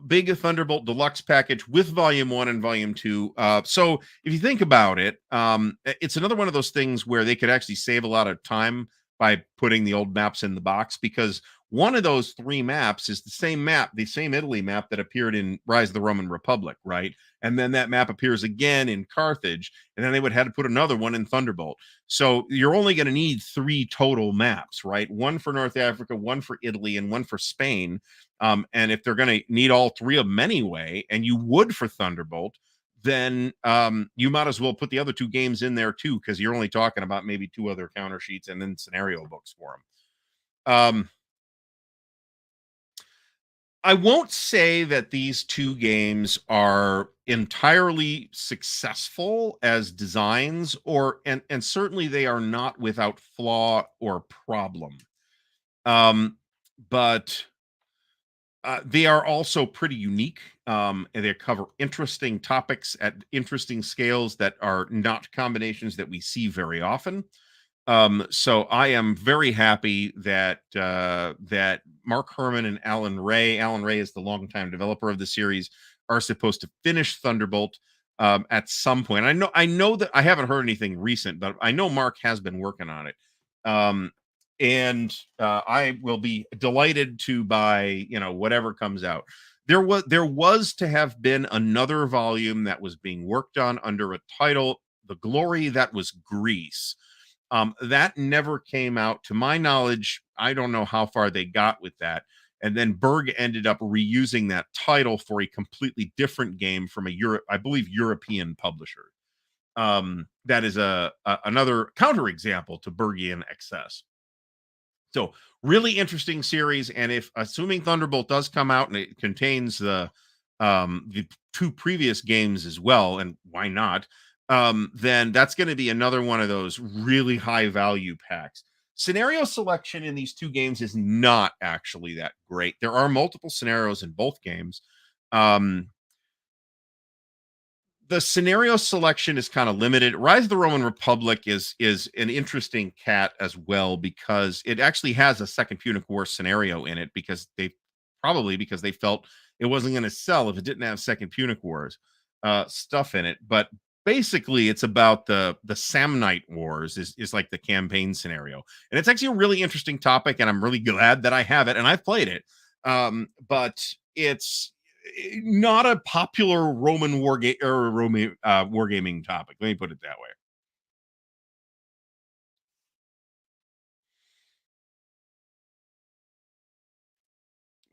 Big Thunderbolt Deluxe package with Volume 1 and Volume 2. So if you think about it, it's another one of those things where they could actually save a lot of time by putting the old maps in the box, because one of those 3 maps is the same map, the same Italy map that appeared in Rise of the Roman Republic, right? And then that map appears again in Carthage, and then they would have to put another one in Thunderbolt. So you're only going to need 3 total maps, right? One for North Africa, one for Italy, and one for Spain. And if they're going to need all 3 of them anyway, and you would for Thunderbolt, then you might as well put the other 2 games in there too, because you're only talking about maybe 2 other counter sheets and then scenario books for them. I won't say that these 2 games are entirely successful as designs, and certainly they are not without flaw or problem. But they are also pretty unique. And they cover interesting topics at interesting scales that are not combinations that we see very often. So I am very happy that that Mark Herman and Alan Ray is the longtime developer of the series, are supposed to finish Thunderbolt at some point. I know that I haven't heard anything recent, but I know Mark has been working on it. And I will be delighted to buy, whatever comes out. There was to have been another volume that was being worked on under a title, The Glory That Was Greece. That never came out. To my knowledge, I don't know how far they got with that. And then Berg ended up reusing that title for a completely different game from I believe, European publisher. That is another counterexample to Bergian excess. So really interesting series. And if assuming Thunderbolt does come out and it contains the 2 previous games as well, and why not? Then that's going to be another one of those really high value packs. Scenario selection in these 2 games is not actually that great. There are multiple scenarios in both games. The scenario selection is kind of limited. Rise of the Roman Republic is an interesting cat as well, because it actually has a second Punic War scenario in it, because they felt it wasn't going to sell if it didn't have second Punic Wars stuff in it. But basically it's about the Samnite Wars is like the campaign scenario, and it's actually a really interesting topic, and I'm really glad that I have it and I've played it. But not a popular Roman wargaming topic. Let me put it that way.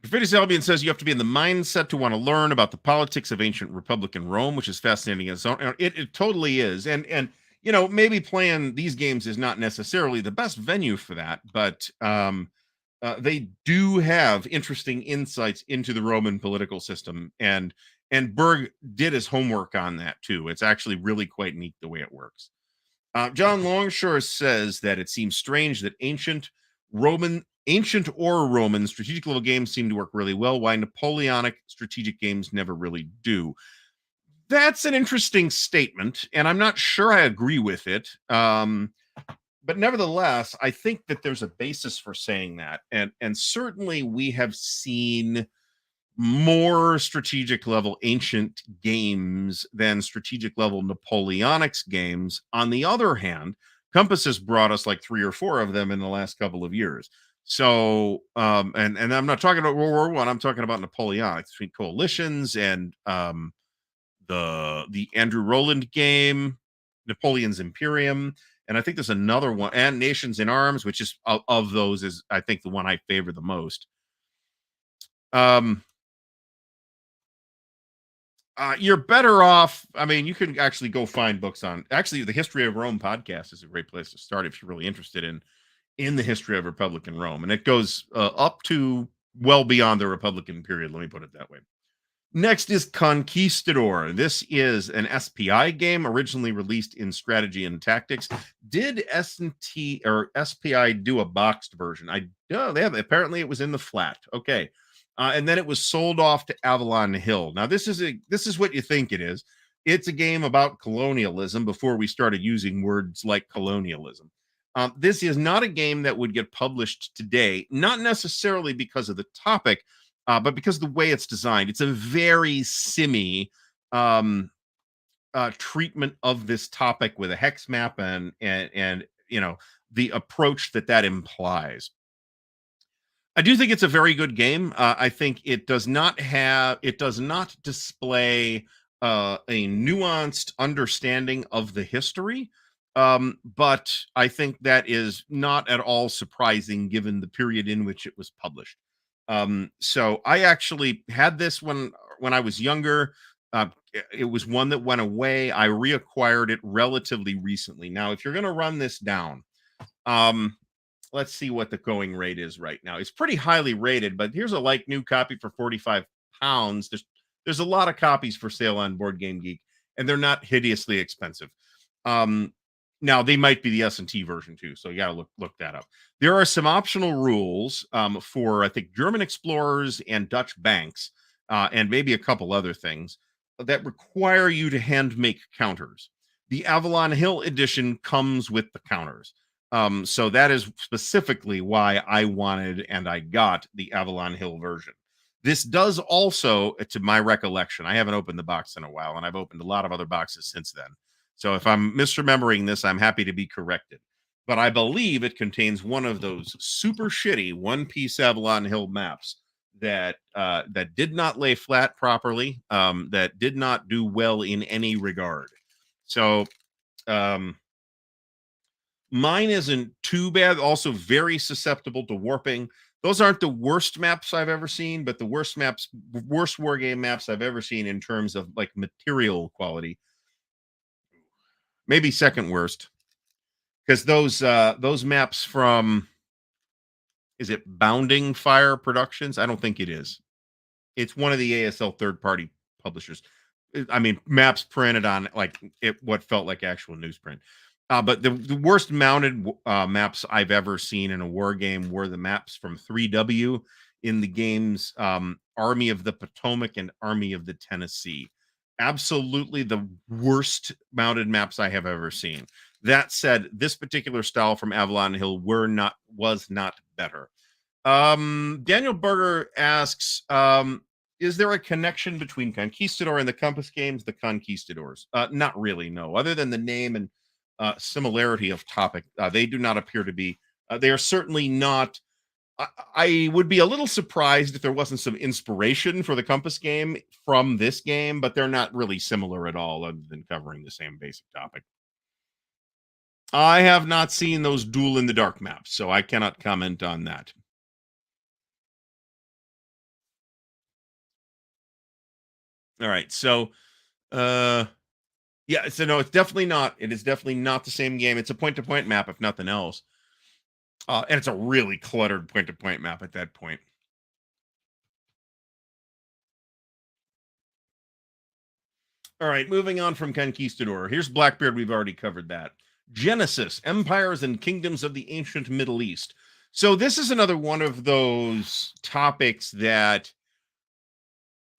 Perfidious Albion says you have to be in the mindset to want to learn about the politics of ancient Republican Rome, which is fascinating in its own. It totally is, and maybe playing these games is not necessarily the best venue for that, but they do have interesting insights into the Roman political system, and Berg did his homework on that too. It's actually really quite neat the way it works. John Longshore says that it seems strange that ancient or Roman strategic level games seem to work really well, while Napoleonic strategic games never really do. That's an interesting statement, and I'm not sure I agree with it. But nevertheless, I think that there's a basis for saying that, and certainly we have seen more strategic level ancient games than strategic level Napoleonic's games. On the other hand, Compass has brought us like 3 or 4 of them in the last couple of years. So, and I'm not talking about World War One. I'm talking about Napoleonic between coalitions and the Andrew Rowland game, Napoleon's Imperium, and I think there's another one, and Nations in Arms, which is of those is I think the one I favor the most. You're better off. I mean, you can actually go find books on. Actually, the History of Rome podcast is a great place to start if you're really interested in the history of Republican Rome, and it goes up to well beyond the Republican period. Let me put it that way. Next is Conquistador. This is an SPI game originally released in Strategy and Tactics. Did S&T or SPI do a boxed version? They have. Apparently, it was in the flat. Okay. And then it was sold off to Avalon Hill. Now, this is what you think it is. It's a game about colonialism before we started using words like colonialism. This is not a game that would get published today, not necessarily because of the topic, but because of the way it's designed. It's a very simmy treatment of this topic with a hex map and the approach that implies. I do think it's a very good game. I think it does not display a nuanced understanding of the history. But I think that is not at all surprising given the period in which it was published. So I actually had this when I was younger. It was one that went away. I reacquired it relatively recently. Now, if you're going to run this down, let's see what the going rate is right now. It's pretty highly rated, but here's a like new copy for £45. There's a lot of copies for sale on Board Game Geek, and they're not hideously expensive. Now they might be the S&T version too, so you gotta look that up. There are some optional rules for I think German explorers and Dutch banks, and maybe a couple other things that require you to hand make counters. The Avalon Hill edition comes with the counters. So that is specifically why I wanted and I got the Avalon Hill version. This does also, to my recollection, I haven't opened the box in a while, and I've opened a lot of other boxes since then. So if I'm misremembering this, I'm happy to be corrected. But I believe it contains one of those super shitty one-piece Avalon Hill maps that did not lay flat properly, that did not do well in any regard. So mine isn't too bad. Also very susceptible to warping. Those aren't the worst maps I've ever seen, but the worst war game maps I've ever seen in terms of like material quality. Maybe second worst, because those maps from, is it Bounding Fire Productions? I don't think it is. It's one of the ASL third-party publishers. I mean, maps printed on what felt like actual newsprint. But the worst mounted maps I've ever seen in a war game were the maps from 3W in the games Army of the Potomac and Army of the Tennessee. Absolutely the worst mounted maps I have ever seen. That said, this particular style from Avalon Hill was not better. Daniel Berger asks, is there a connection between Conquistador and the Compass games, the Conquistadors? Not really, no. Other than the name and similarity of topic, they do not appear to be. They are certainly not I would be a little surprised if there wasn't some inspiration for the Compass game from this game, but they're not really similar at all, other than covering the same basic topic. I have not seen those Duel in the Dark maps, so I cannot comment on that. All right, so yeah, so no, it's definitely not. It is definitely not the same game. It's a point-to-point map, if nothing else, and it's a really cluttered point-to-point map at that point. All right, moving on from Conquistador. Here's Blackbeard. We've already covered that. Genesis, Empires and Kingdoms of the Ancient Middle East. So this is another one of those topics that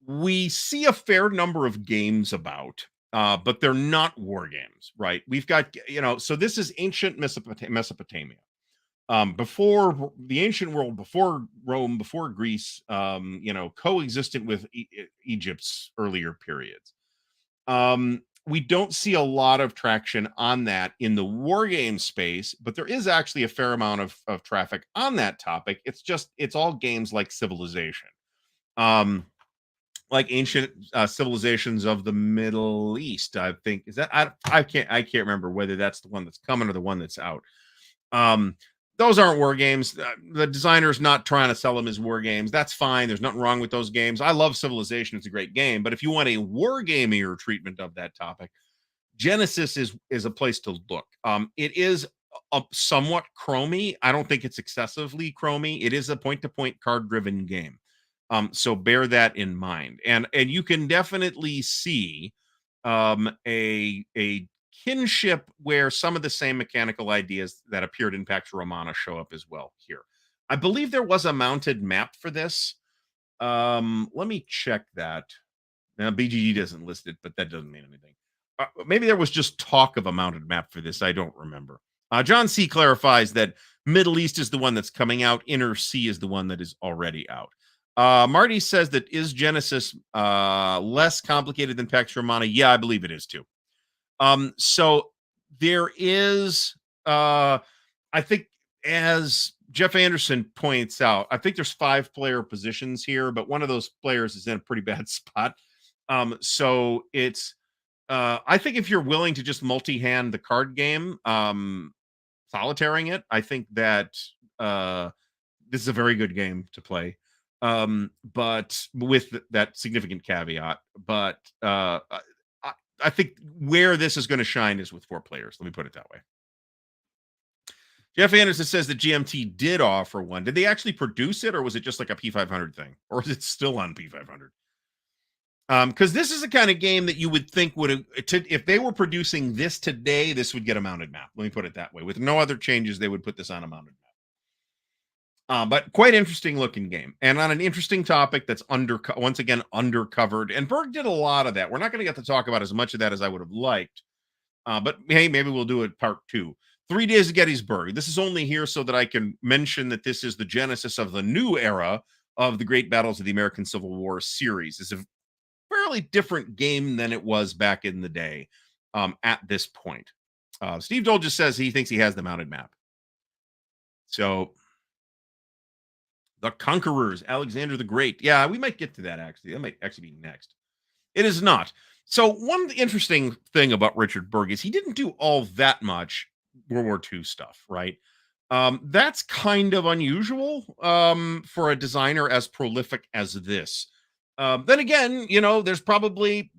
we see a fair number of games about, but they're not war games, right? We've got, so this is ancient Mesopotamia. Before the ancient world, before Rome, before Greece, coexistent with Egypt's earlier periods. We don't see a lot of traction on that in the war game space, but there is actually a fair amount of traffic on that topic. It's all games like Civilization, like ancient civilizations of the Middle East. I think is that I can't remember whether that's the one that's coming or the one that's out. Those aren't war games. The designer's not trying to sell them as war games. That's fine. There's nothing wrong with those games. I love Civilization. It's a great game. But if you want a war gamier treatment of that topic, Genesis is a place to look. It is a somewhat chromy. I don't think it's excessively chromy. It is a point-to-point card-driven game. So bear that in mind. And you can definitely see a kinship where some of the same mechanical ideas that appeared in Pax Romana show up as well here. I believe there was a mounted map for this. Let me check that. Now BGG doesn't list it, but that doesn't mean anything. Maybe there was just talk of a mounted map for this. I don't remember. John C clarifies that Middle East is the one that's coming out. Inner Sea is the one that is already out. Marty says that is Genesis less complicated than Pax Romana? Yeah, I believe it is too. So there is, I think, as Jeff Anderson points out, I think there's 5 player positions here, but one of those players is in a pretty bad spot. So it's, I think if you're willing to just multi-hand the card game, solitaring it, I think that this is a very good game to play. But with that significant caveat, but I think where this is going to shine is with 4 players. Let me put it that way. Jeff Anderson says that GMT did offer one. Did they actually produce it, or was it just like a P500 thing? Or is it still on P500? Because this is the kind of game that you would think would, if they were producing this today, this would get a mounted map. Let me put it that way. With no other changes, they would put this on a mounted map. But quite interesting looking game, and on an interesting topic that's once again undercovered. And Berg did a lot of that. We're not going to get to talk about as much of that as I would have liked, but hey, maybe we'll do it part 2. 3 Days of Gettysburg. This is only here so that I can mention that this is the genesis of the new era of the Great Battles of the American Civil War series. It's a fairly different game than it was back in the day at this point. Steve Dole just says he thinks he has the mounted map. So the Conquerors, Alexander the Great. Yeah, we might get to that actually. That might actually be next. It is not. So one interesting thing about Richard Berg is he didn't do all that much World War II stuff, right? That's kind of unusual for a designer as prolific as this. Then again, this probably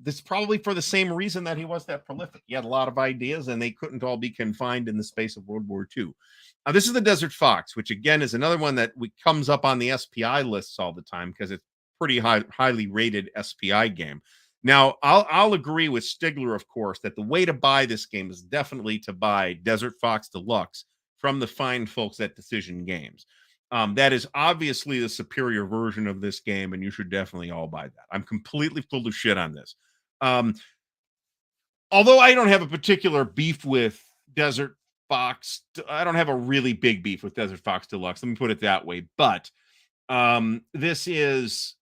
for the same reason that he was that prolific. He had a lot of ideas, and they couldn't all be confined in the space of World War II. This is the Desert Fox, which again is another one that comes up on the SPI lists all the time because it's pretty highly rated SPI game. Now, I'll agree with Stigler, of course, that the way to buy this game is definitely to buy Desert Fox Deluxe from the fine folks at Decision Games. That is obviously the superior version of this game, and you should definitely all buy that. I'm completely full of shit on this. Although I don't have a particular beef with Desert Fox, I don't have a really big beef with Desert Fox Deluxe. Let me put it that way. But this is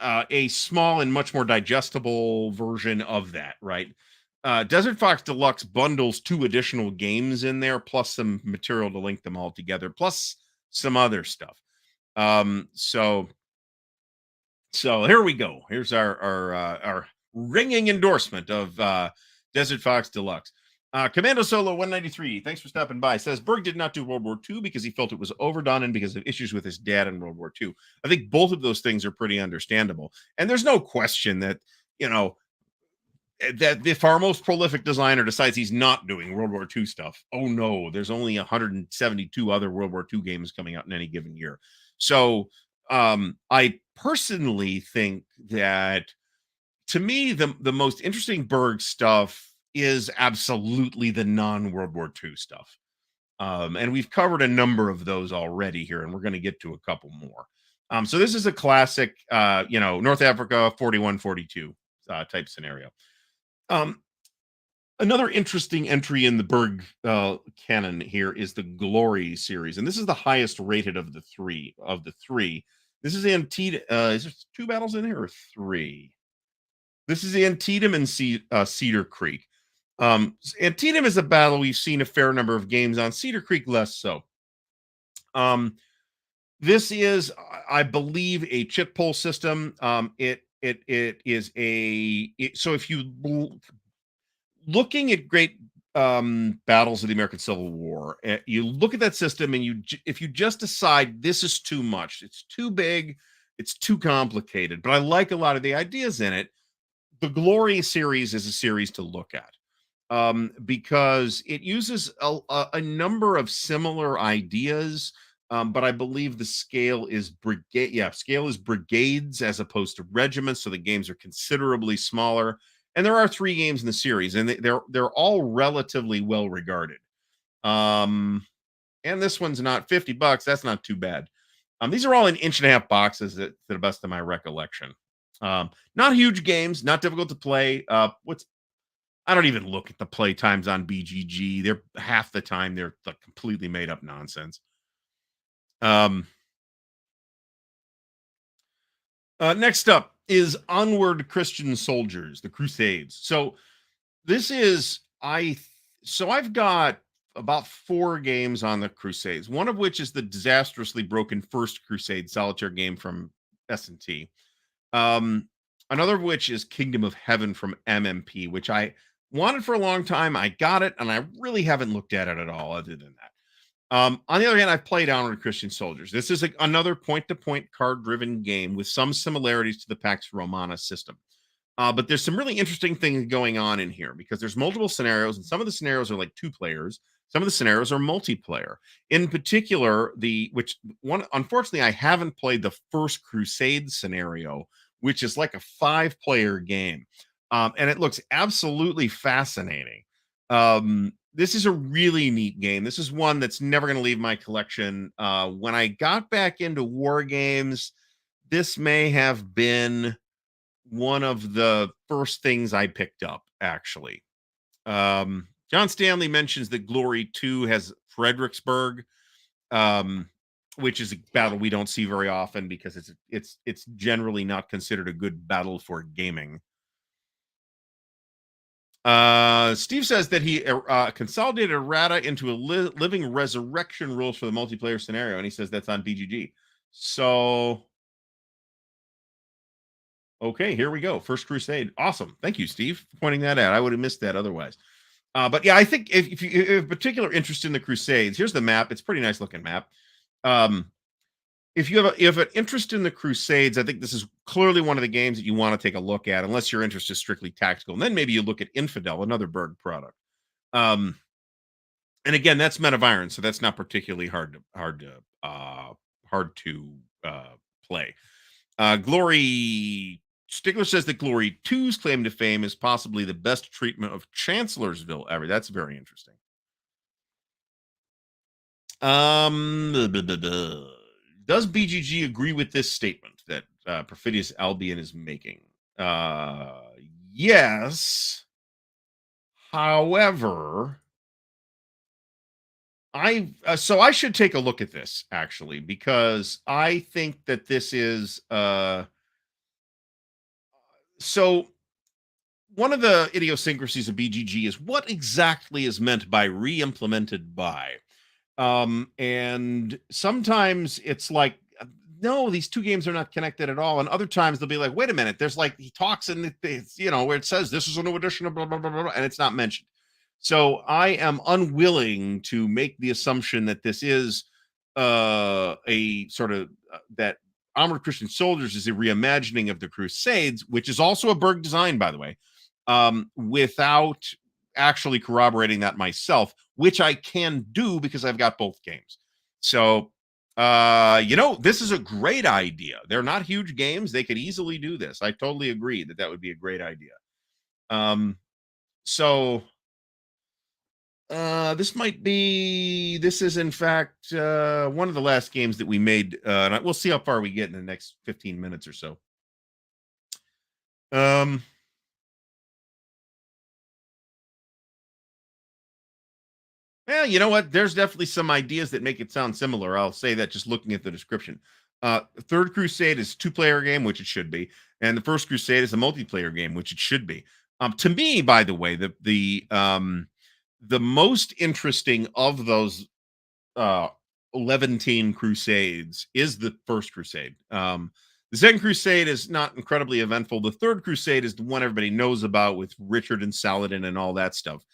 a small and much more digestible version of that, right? Desert Fox Deluxe bundles 2 additional games in there, plus some material to link them all together, plus some other stuff. So here we go. Here's our ringing endorsement of Desert Fox Deluxe. Commando Solo 193, thanks for stopping by. Says Berg did not do World War II because he felt it was overdone and because of issues with his dad in World War II. I think both of those things are pretty understandable. And there's no question that, you know, that if our most prolific designer decides he's not doing World War II stuff, oh no, there's only 172 other World War II games coming out in any given year. So I personally think that, to me, the most interesting Berg stuff is absolutely the non-World War II stuff. And we've covered a number of those already here, and we're going to get to a couple more. So this is a classic, North Africa 41-42 type scenario. Another interesting entry in the Berg canon here is the Glory series, and this is the highest rated of the three. This is Antietam. Is there 2 battles in here or 3? This is Antietam and Cedar Creek. Antietam is a battle we've seen a fair number of games on. Cedar Creek less so. This is, I believe, a chit pull system. It is so if you looking at great battles of the American Civil War, you look at that system and if you just decide this is too much, it's too big, it's too complicated, but I like a lot of the ideas in it, the Glory series is a series to look at, because it uses a number of similar ideas, but I believe the scale is brigades as opposed to regiments, so the games are considerably smaller. And there are 3 games in the series, and they're all relatively well regarded. And this one's not $50. That's not too bad. These are all in 1.5-inch boxes, to the best of my recollection. Not huge games, not difficult to play. I don't even look at the play times on BGG. They're half the time they're like completely made up nonsense. Next up is Onward Christian Soldiers, the Crusades. So this is I've got about 4 games on the Crusades, one of which is the disastrously broken First Crusade solitaire game from S&T. Another of which is Kingdom of Heaven from MMP, which I wanted for a long time. I got it, and I really haven't looked at it at all other than that. On the other hand, I've played Onward Christian Soldiers. This is another point-to-point card-driven game with some similarities to the Pax Romana system. But there's some really interesting things going on in here because there's multiple scenarios, and some of the scenarios are like 2 players. Some of the scenarios are multiplayer. In particular, unfortunately, I haven't played the First Crusade scenario, which is like a 5-player game. And it looks absolutely fascinating. This is a really neat game. This is one that's never going to leave my collection. When I got back into war games, this may have been one of the first things I picked up, actually. John Stanley mentions that Glory 2 has Fredericksburg, which is a battle we don't see very often because it's generally not considered a good battle for gaming. Steve says that he consolidated errata into a living resurrection rules for the multiplayer scenario, and he says that's on BGG. So, okay, here we go. First Crusade. Awesome. Thank you, Steve, for pointing that out. I would have missed that otherwise. But yeah, I think if you have particular interest in the Crusades, here's the map. It's a pretty nice looking map. If you have an interest in the Crusades, I think this is clearly one of the games that you want to take a look at, unless your interest is strictly tactical. And then maybe you look at Infidel, another Berg product. And again, that's Metaviron, so that's not particularly hard to play. Glory Stickler says that Glory 2's claim to fame is possibly the best treatment of Chancellorsville ever. That's very interesting. Does BGG agree with this statement that Perfidious Albion is making? Yes. However, so I should take a look at this actually, because I think that this is so one of the idiosyncrasies of BGG is what exactly is meant by re-implemented by. And sometimes it's like, no, these two games are not connected at all. And other times they'll be like, wait a minute, there's like, he talks and it's, where it says this is a new edition of blah, blah, blah, blah, and it's not mentioned. So I am unwilling to make the assumption that this is a sort of that Armored Christian Soldiers is a reimagining of the Crusades, which is also a Berg design, by the way, without actually corroborating that myself, which I can do because I've got both games. So, this is a great idea. They're not huge games. They could easily do this. I totally agree that that would be a great idea. So this is in fact one of the last games that we made, and we'll see how far we get in the next 15 minutes or so. Yeah, you know what? There's definitely some ideas that make it sound similar. I'll say that just looking at the description. Third Crusade is a two-player game, which it should be, and the First Crusade is a multiplayer game, which it should be. To me, by the way, the most interesting of those 11 Crusades is the First Crusade. The Second Crusade is not incredibly eventful. The Third Crusade is the one everybody knows about with Richard and Saladin and all that stuff.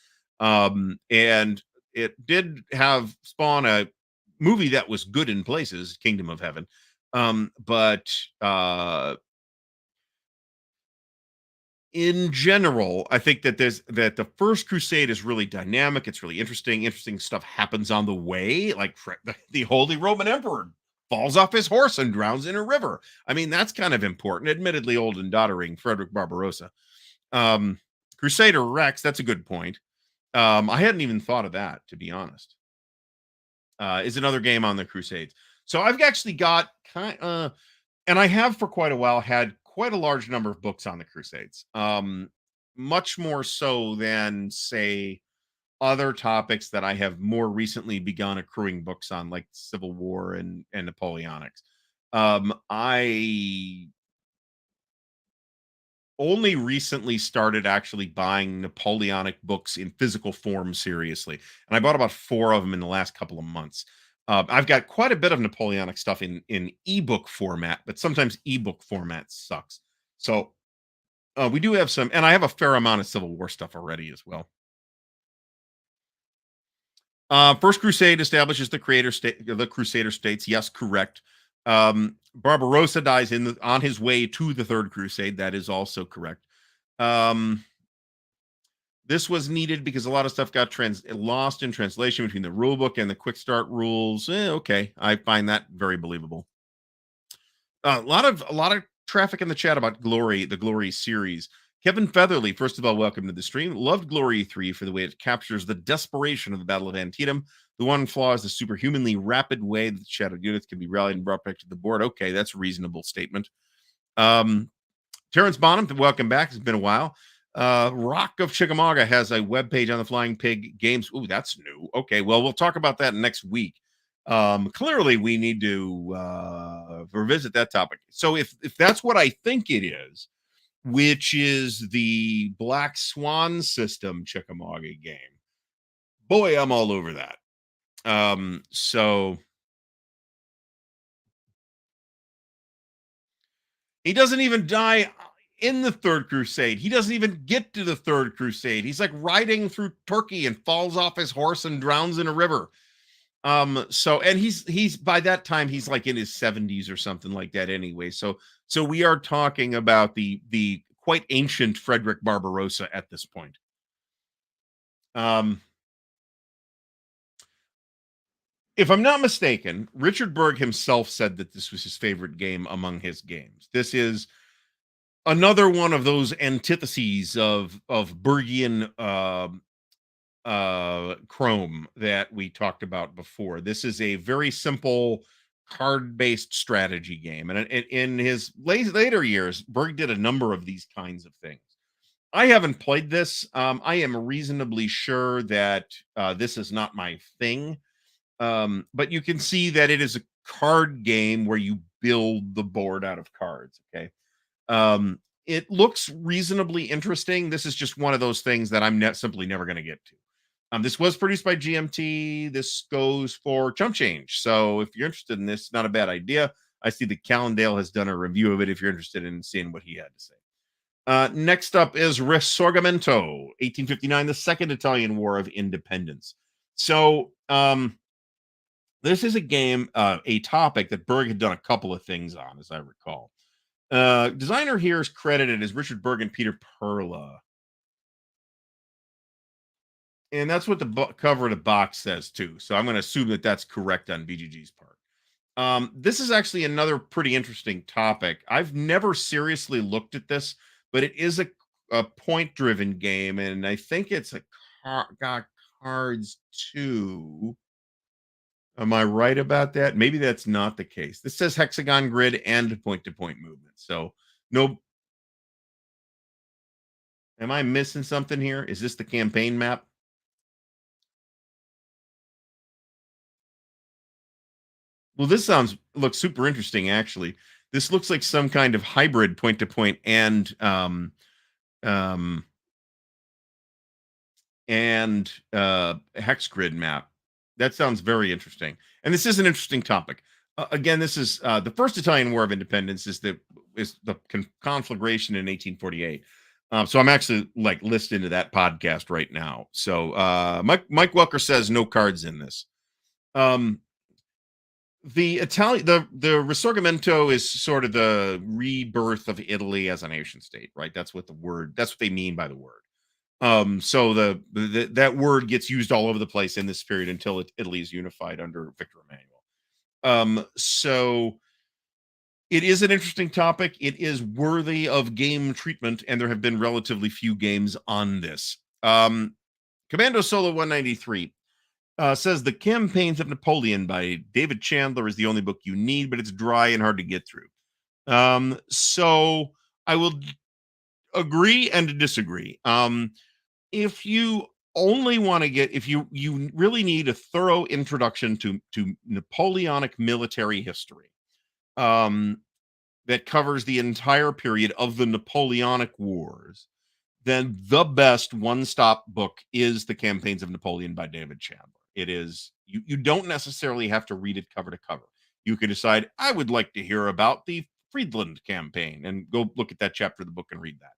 And it did have spawn a movie that was good in places, Kingdom of Heaven. But in general, I think that the First Crusade is really dynamic. It's really interesting. Interesting stuff happens on the way, like the Holy Roman Emperor falls off his horse and drowns in a river. I mean, that's kind of important. Admittedly, old and doddering Frederick Barbarossa. Crusader Rex, that's a good point. I hadn't even thought of that, to be honest. Is another game on the Crusades. So I've actually got and I have for quite a while had quite a large number of books on the Crusades. Much more so than, say, other topics that I have more recently begun accruing books on, like Civil War and Napoleonics. I only recently started actually buying Napoleonic books in physical form seriously. And I bought about 4 of them in the last couple of months. I've got quite a bit of Napoleonic stuff in ebook format, but sometimes ebook format sucks. So we do have some, and I have a fair amount of Civil War stuff already as well. First Crusade establishes the Crusader states. Yes, correct. Barbarossa dies on his way to the Third Crusade. That is also correct. This was needed because a lot of stuff got lost in translation between the rulebook and the quick start rules. Okay, I find that very believable. A lot of traffic in the chat about Glory, the Glory series. Kevin Featherly, first of all, welcome to the stream. Loved Glory 3 for the way it captures the desperation of the Battle of Antietam. The one flaw is the superhumanly rapid way that the shadowed units can be rallied and brought back to the board. Okay, that's a reasonable statement. Terrence Bonham, welcome back. It's been a while. Rock of Chickamauga has a webpage on the Flying Pig games. Ooh, that's new. Okay, well, we'll talk about that next week. Clearly, we need to revisit that topic. So if that's what I think it is, which is the Black Swan system Chickamauga game, boy, I'm all over that. So he doesn't even die in the Third Crusade. He doesn't even get to the Third Crusade. He's like riding through Turkey and falls off his horse and drowns in a river. So, and he's by that time he's like in his 70s or something like that anyway. So we are talking about the quite ancient Frederick Barbarossa at this point. If I'm not mistaken, Richard Berg himself said that this was his favorite game among his games. This is another one of those antitheses of Bergian Chrome that we talked about before. This is a very simple card-based strategy game, and in his later years, Berg did a number of these kinds of things. I haven't played this. I am reasonably sure that this is not my thing. But you can see that it is a card game where you build the board out of cards. Okay. It looks reasonably interesting. This is just one of those things that I'm simply never going to get to. This was produced by GMT. This goes for chump change. So if you're interested in this, not a bad idea. I see that Callendale has done a review of it if you're interested in seeing what he had to say. Next up is Risorgimento, 1859, the Second Italian War of Independence. So this is a game, a topic that Berg had done a couple of things on, as I recall. Designer here is credited as Richard Berg and Peter Perla. And that's what the cover of the box says too. So I'm going to assume that that's correct on BGG's part. This is actually another pretty interesting topic. I've never seriously looked at this, but it is a point-driven game, and I think it's got cards too. Am I right about that? Maybe that's not the case. This says hexagon grid and point-to-point movement. So no. Am I missing something here? Is this the campaign map? Well, this looks super interesting, actually. This looks like some kind of hybrid point-to-point um, hex grid map. That sounds very interesting. And this is an interesting topic. Again, this is the First Italian War of Independence is the conflagration in 1848. So I'm actually like listening to that podcast right now. So Mike Welker says no cards in this. The Risorgimento is sort of the rebirth of Italy as a nation state, right? That's what they mean by the word. So that word gets used all over the place in this period until Italy is unified under Victor Emmanuel. So it is an interesting topic. It is worthy of game treatment, and there have been relatively few games on this. Commando Solo 193 says The Campaigns of Napoleon by David Chandler is the only book you need, but it's dry and hard to get through. So I will agree and disagree. If you only want to if you really need a thorough introduction to Napoleonic military history, that covers the entire period of the Napoleonic Wars, then the best one-stop book is The Campaigns of Napoleon by David Chandler. It is, you don't necessarily have to read it cover to cover. You can decide, I would like to hear about the Friedland campaign, and go look at that chapter of the book and read that.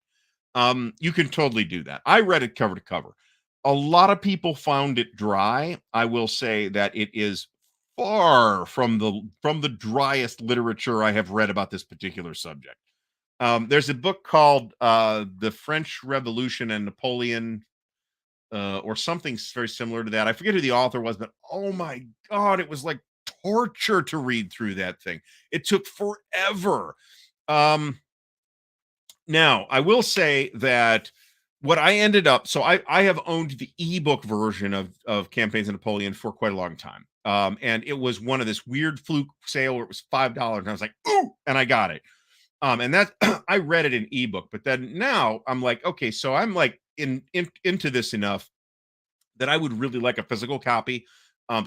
You can totally do that. I read it cover to cover. A lot of people found it dry. I will say that it is far from the driest literature I have read about this particular subject. There's a book called The French Revolution and Napoleon, or something very similar to that. I forget who the author was, but oh my God, it was like torture to read through that thing. It took forever. Now, I will say that what I ended up, so I have owned the ebook version of Campaigns of Napoleon for quite a long time. And it was one of this weird fluke sale where it was $5, and I was like, ooh, and I got it. And that I read it in ebook, but then now I'm like, okay, so I'm like into this enough that I would really like a physical copy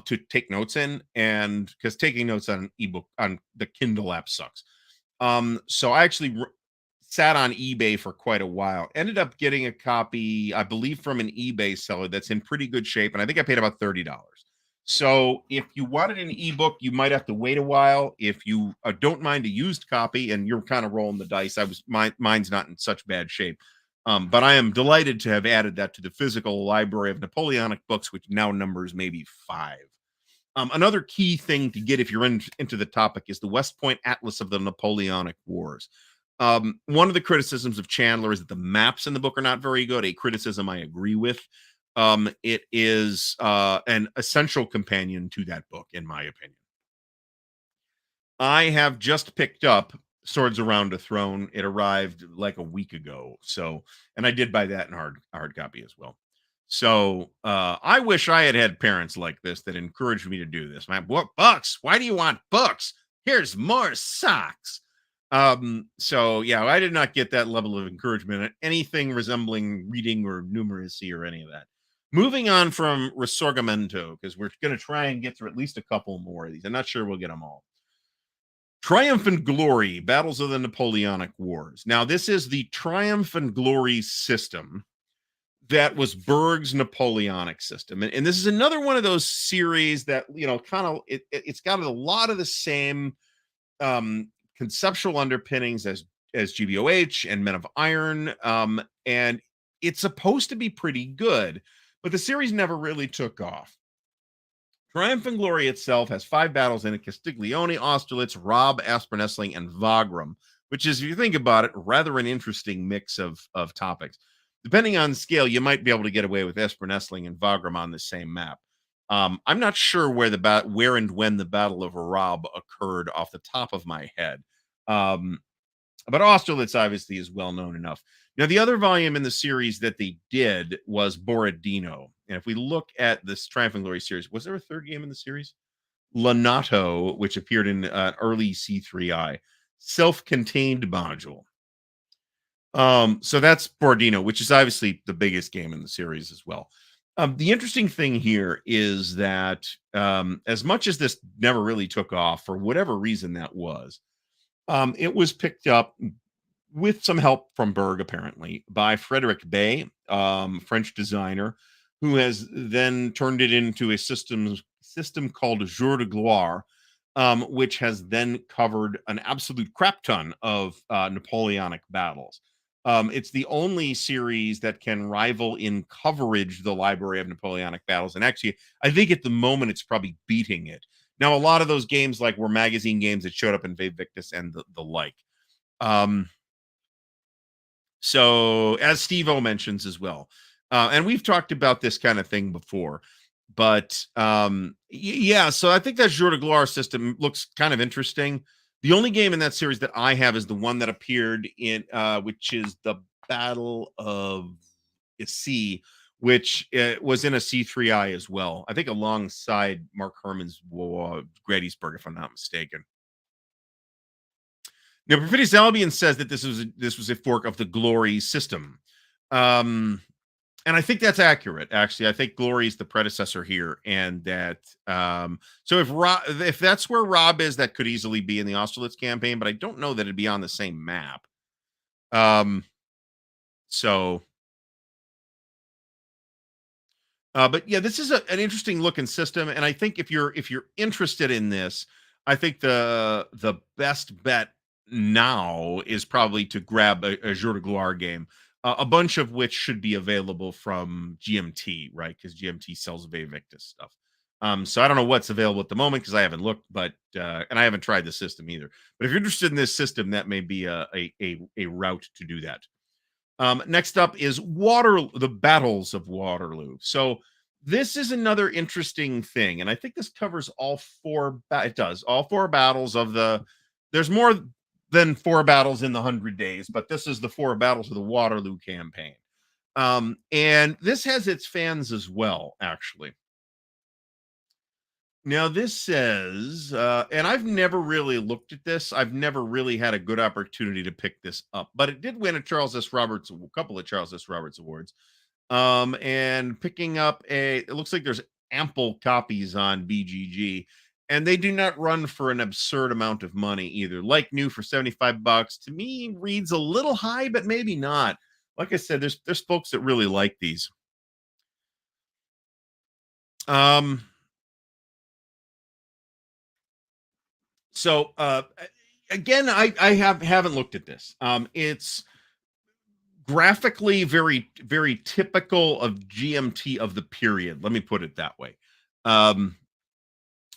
to take notes in, and because taking notes on an ebook on the Kindle app sucks. So I actually sat on eBay for quite a while. Ended up getting a copy, I believe, from an eBay seller that's in pretty good shape, and I think I paid about $30. So if you wanted an ebook, you might have to wait a while. If you don't mind a used copy and you're kind of rolling the dice, mine's not in such bad shape. But I am delighted to have added that to the physical library of Napoleonic books, which now numbers maybe 5. Another key thing to get if you're into the topic is the West Point Atlas of the Napoleonic Wars. One of the criticisms of Chandler is that the maps in the book are not very good, a criticism I agree with. It is an essential companion to that book, in my opinion. I have just picked up Swords Around a Throne. It arrived like a week ago. So, and I did buy that in hard copy as well. So I wish I had parents like this that encouraged me to do this. What books? Why do you want books? Here's more socks. So yeah, I did not get that level of encouragement, anything resembling reading or numeracy or any of that. Moving on from Risorgimento, because we're going to try and get through at least a couple more of these. I'm not sure we'll get them all. Triumph and Glory, Battles of the Napoleonic Wars. Now, this is the Triumph and Glory system that was Berg's Napoleonic system. And this is another one of those series that, kind of, it's got a lot of the same conceptual underpinnings as GBOH and Men of Iron. And it's supposed to be pretty good, but the series never really took off. Triumph and Glory itself has 5 battles in it: Castiglione, Austerlitz, Rob, Aspern-Essling, and Wagram, which is, if you think about it, rather an interesting mix of topics. Depending on scale, you might be able to get away with Aspern-Essling and Wagram on the same map. I'm not sure where and when the Battle of Rob occurred off the top of my head. But Austerlitz obviously is well known enough. Now, the other volume in the series that they did was Borodino. And if we look at this Triumph and Glory series, was there a third game in the series? Lanato, which appeared in early C3I, self-contained module. So that's Borodino, which is obviously the biggest game in the series as well. The interesting thing here is that as much as this never really took off, for whatever reason that was, it was picked up with some help from Berg, apparently, by Frederick Bay, French designer, who has then turned it into a system called Jour de Gloire, which has then covered an absolute crap ton of Napoleonic battles. It's the only series that can rival in coverage the library of Napoleonic battles. And actually, I think at the moment it's probably beating it. Now, a lot of those games were magazine games that showed up in Ve Victus and the like. So, as Steve-O mentions as well, and we've talked about this kind of thing before, but yeah, so I think that Jour de Gloire system looks kind of interesting. The only game in that series that I have is the one that appeared in, which is the Battle of Issy, which was in a C3I as well. I think alongside Mark Herman's Gettysburg, if I'm not mistaken. Now, Perfidious Albion says that this was a fork of the Glory system. And I think that's accurate, actually. I think Glory is the predecessor here, and that so if that's where Rob is, that could easily be in the Austerlitz campaign, but I don't know that it'd be on the same map. But yeah, this is an interesting looking system, and I think if you're interested in this, I think the best bet now is probably to grab a Jour de Gloire game. A bunch of which should be available from GMT, right? Because GMT sells Ve Victus stuff. So I don't know what's available at the moment because I haven't looked, but and I haven't tried the system either. But if you're interested in this system, that may be a route to do that. Next up is the Battles of Waterloo. So this is another interesting thing, and I think this covers all 4. It does all 4 battles of the. There's more than 4 battles in the 100 Days, but this is the 4 battles of the Waterloo campaign. And this has its fans as well, actually. Now, this says, and I've never really looked at this. I've never really had a good opportunity to pick this up, but it did win a couple of Charles S. Roberts awards. And picking up it looks like there's ample copies on BGG. And they do not run for an absurd amount of money either. Like new for $75 to me reads a little high, but maybe not. Like I said, there's folks that really like these. So again, I haven't looked at this. It's graphically very, very typical of GMT of the period. Let me put it that way.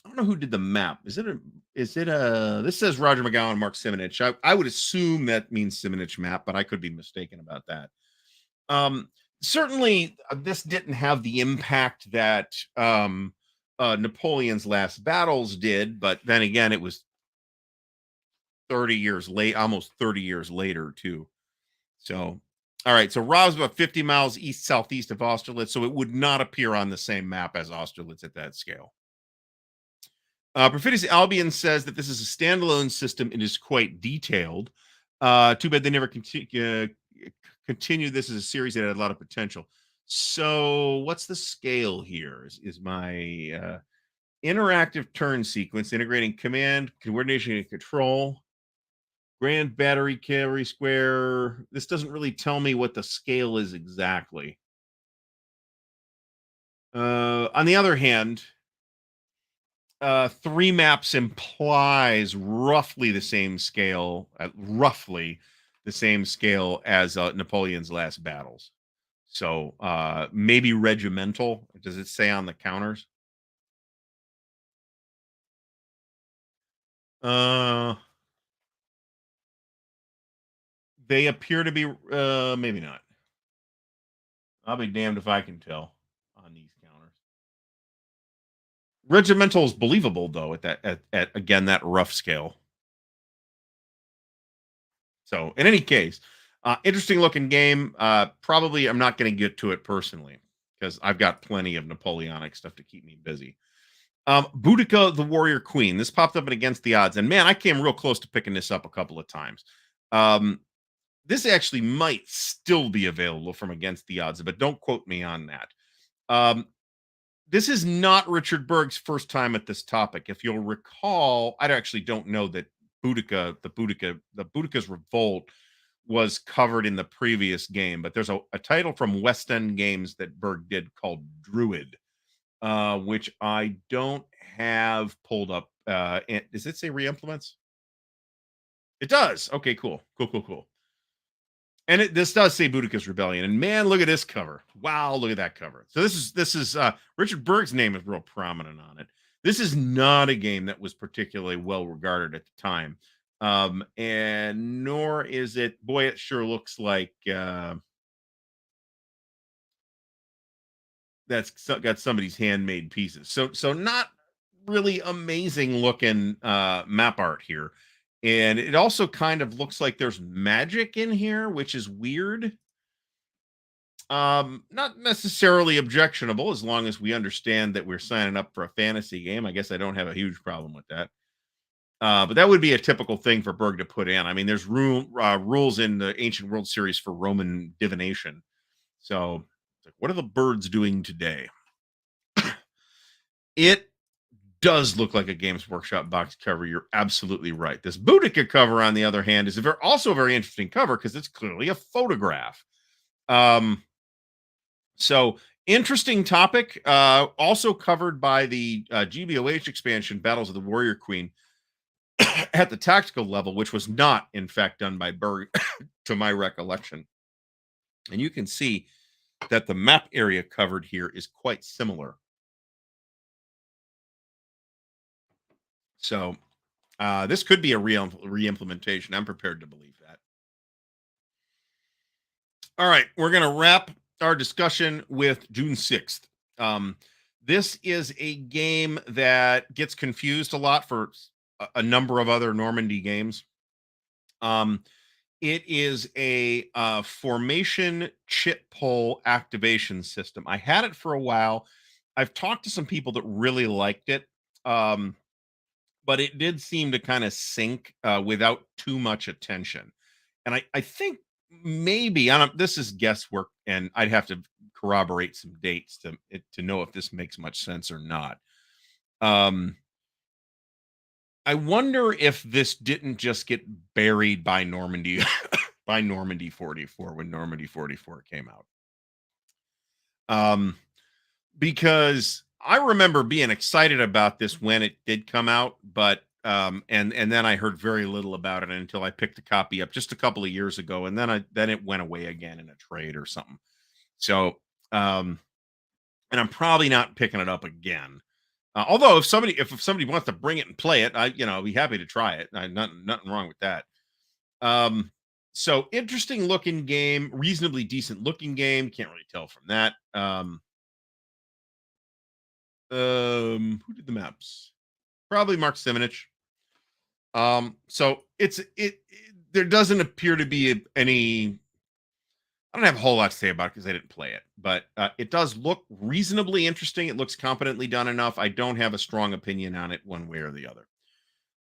I don't know who did the map. Is it this says Roger McGowan, Mark Simonich. I would assume that means Simonich map, but I could be mistaken about that. Certainly this didn't have the impact that Napoleon's Last Battles did, but then again, it was 30 years late, almost 30 years later too. So, all right. So Rob's about 50 miles southeast of Austerlitz, so it would not appear on the same map as Austerlitz at that scale. Perfidious Albion says that this is a standalone system and is quite detailed. Too bad they never continue this as a series that had a lot of potential. So what's the scale here is my Interactive turn sequence integrating command, coordination, and control. Grand battery carry square. This doesn't really tell me what the scale is exactly. On the other hand, three maps implies roughly the same scale as Napoleon's last battles. So maybe regimental. Does it say on the counters? Uh, they appear to be maybe not. I'll be damned if I can tell on these counters. Regimental is believable though at again that rough scale. So in any case, interesting looking game. Probably I'm not going to get to it personally because I've got plenty of Napoleonic stuff to keep me busy. Boudicca the Warrior Queen. This popped up in Against the Odds, and man, I came real close to picking this up a couple of times. This actually might still be available from Against the Odds, but don't quote me on that. This is not Richard Berg's first time at this topic. If you'll recall, I actually don't know that Boudicca's Revolt was covered in the previous game, but there's a title from West End Games that Berg did called Druid, which I don't have pulled up. Does it say re-implements? It does. Okay, cool. Cool. And this does say Boudicca's Rebellion. And man, look at this cover. Wow, look at that cover. So this is Richard Berg's name is real prominent on it. This is not a game that was particularly well regarded at the time. And nor is it, boy, it sure looks like that's got somebody's handmade pieces. So not really amazing looking map art here. And it also kind of looks like there's magic in here, which is weird. Not necessarily objectionable as long as we understand that we're signing up for a fantasy game. I guess I don't have a huge problem with that. But that would be a typical thing for Berg to put in. I mean, there's rules in the Ancient World series for Roman divination. So, what are the birds doing today? It does look like a Games Workshop box cover. You're absolutely right. This Boudicca cover, on the other hand, is also a very interesting cover because it's clearly a photograph. So interesting topic. Also covered by the GBOH expansion, Battles of the Warrior Queen, at the tactical level, which was not, in fact, done by Berg, to my recollection. And you can see that the map area covered here is quite similar. So this could be a re-implementation. I'm prepared to believe that. All right, we're going to wrap our discussion with June 6th. This is a game that gets confused a lot for a number of other Normandy games. It is a formation chit pull activation system. I had it for a while. I've talked to some people that really liked it. But it did seem to kind of sink without too much attention. And I think maybe this is guesswork, and I'd have to corroborate some dates to know if this makes much sense or not. I wonder if this didn't just get buried by Normandy by Normandy 44 when Normandy 44 came out. Because I remember being excited about this when it did come out, but and then I heard very little about it until I picked a copy up just a couple of years ago, and then it went away again in a trade or something. So and I'm probably not picking it up again. Although if somebody wants to bring it and play it, I'll be happy to try it. Nothing wrong with that. So interesting looking game, reasonably decent looking game. Can't really tell from that. Who did the maps? Probably Mark Simonich. So there doesn't appear to be any. I don't have a whole lot to say about it because I didn't play it, but it does look reasonably interesting. It looks competently done enough. I don't have a strong opinion on it one way or the other.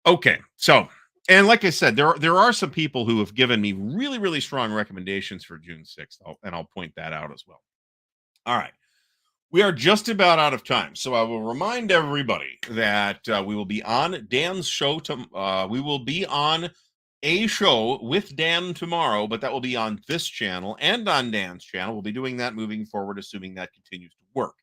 Okay, so and like I said, there are some people who have given me really, really strong recommendations for June 6th, and I'll point that out as well. All right. We are just about out of time, so I will remind everybody that we will be on Dan's show. We will be on a show with Dan tomorrow, but that will be on this channel and on Dan's channel. We'll be doing that moving forward, assuming that continues to work.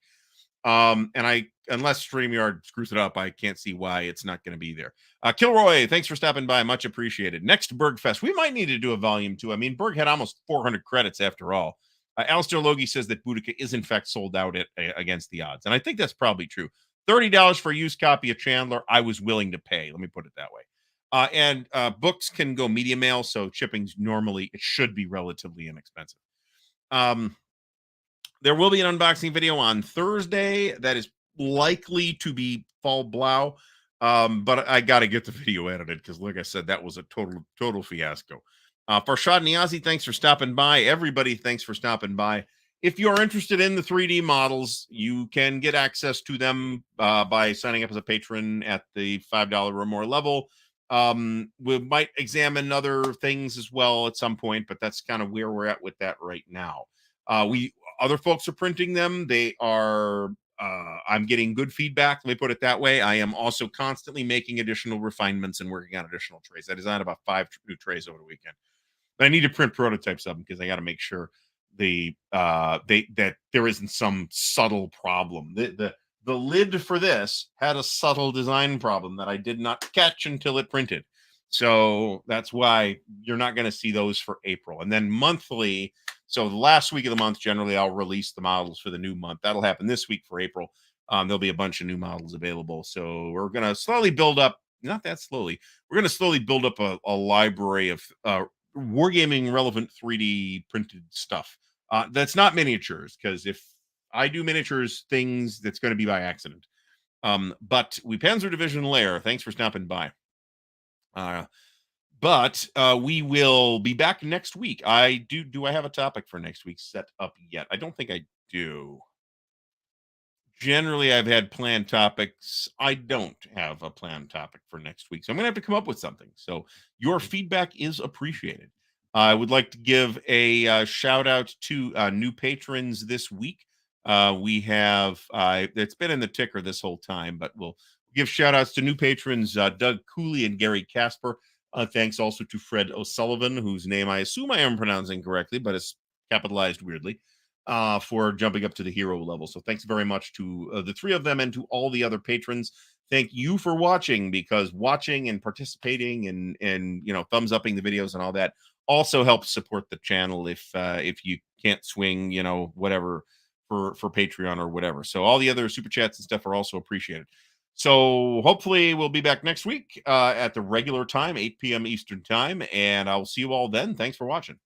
Unless StreamYard screws it up, I can't see why it's not going to be there. Kilroy, thanks for stopping by. Much appreciated. Next Berg Fest. We might need to do a volume 2. I mean, Berg had almost 400 credits after all. Alistair Logie says that Boudicca is in fact sold out against the odds. And I think that's probably true. $30 for a used copy of Chandler, I was willing to pay. Let me put it that way. And books can go media mail, so shipping's normally, it should be relatively inexpensive. There will be an unboxing video on Thursday that is likely to be Fall Blau, but I got to get the video edited because, like I said, that was a total fiasco. Farshad Niazi, thanks for stopping by. Everybody, thanks for stopping by. If you're interested in the 3D models, you can get access to them by signing up as a patron at the $5 or more level. We might examine other things as well at some point, but that's kind of where we're at with that right now. Other folks are printing them. They are, I'm getting good feedback. Let me put it that way. I am also constantly making additional refinements and working on additional trays. I designed about 5 new trays over the weekend. But I need to print prototypes of them because I got to make sure that there isn't some subtle problem. The lid for this had a subtle design problem that I did not catch until it printed. So that's why you're not going to see those for April. And then monthly, so the last week of the month, generally, I'll release the models for the new month. That'll happen this week for April. There'll be a bunch of new models available. So we're going to slowly build up, not that slowly, we're going to slowly build up a library of wargaming relevant 3D printed stuff. That's not miniatures, because if I do miniatures things, that's going to be by accident. But we Panzer Division Lair, thanks for stopping by. But we will be back next week. Do I have a topic for next week set up yet? I don't think I do. Generally, I've had planned topics. I don't have a planned topic for next week, so I'm going to have to come up with something. So your feedback is appreciated. I would like to give a shout out to new patrons this week. We have, it's been in the ticker this whole time, but we'll give shout outs to new patrons, Doug Cooley and Gary Casper. Thanks also to Fred O'Sullivan, whose name I assume I am pronouncing correctly, but it's capitalized weirdly, for jumping up to the hero level. So thanks very much to the 3 of them and to all the other patrons. Thank you for watching, because watching and participating and thumbs upping the videos and all that also helps support the channel if you can't swing, whatever for Patreon or whatever. So all the other super chats and stuff are also appreciated. So hopefully we'll be back next week at the regular time, 8 p.m. Eastern time, and I'll see you all then. Thanks for watching.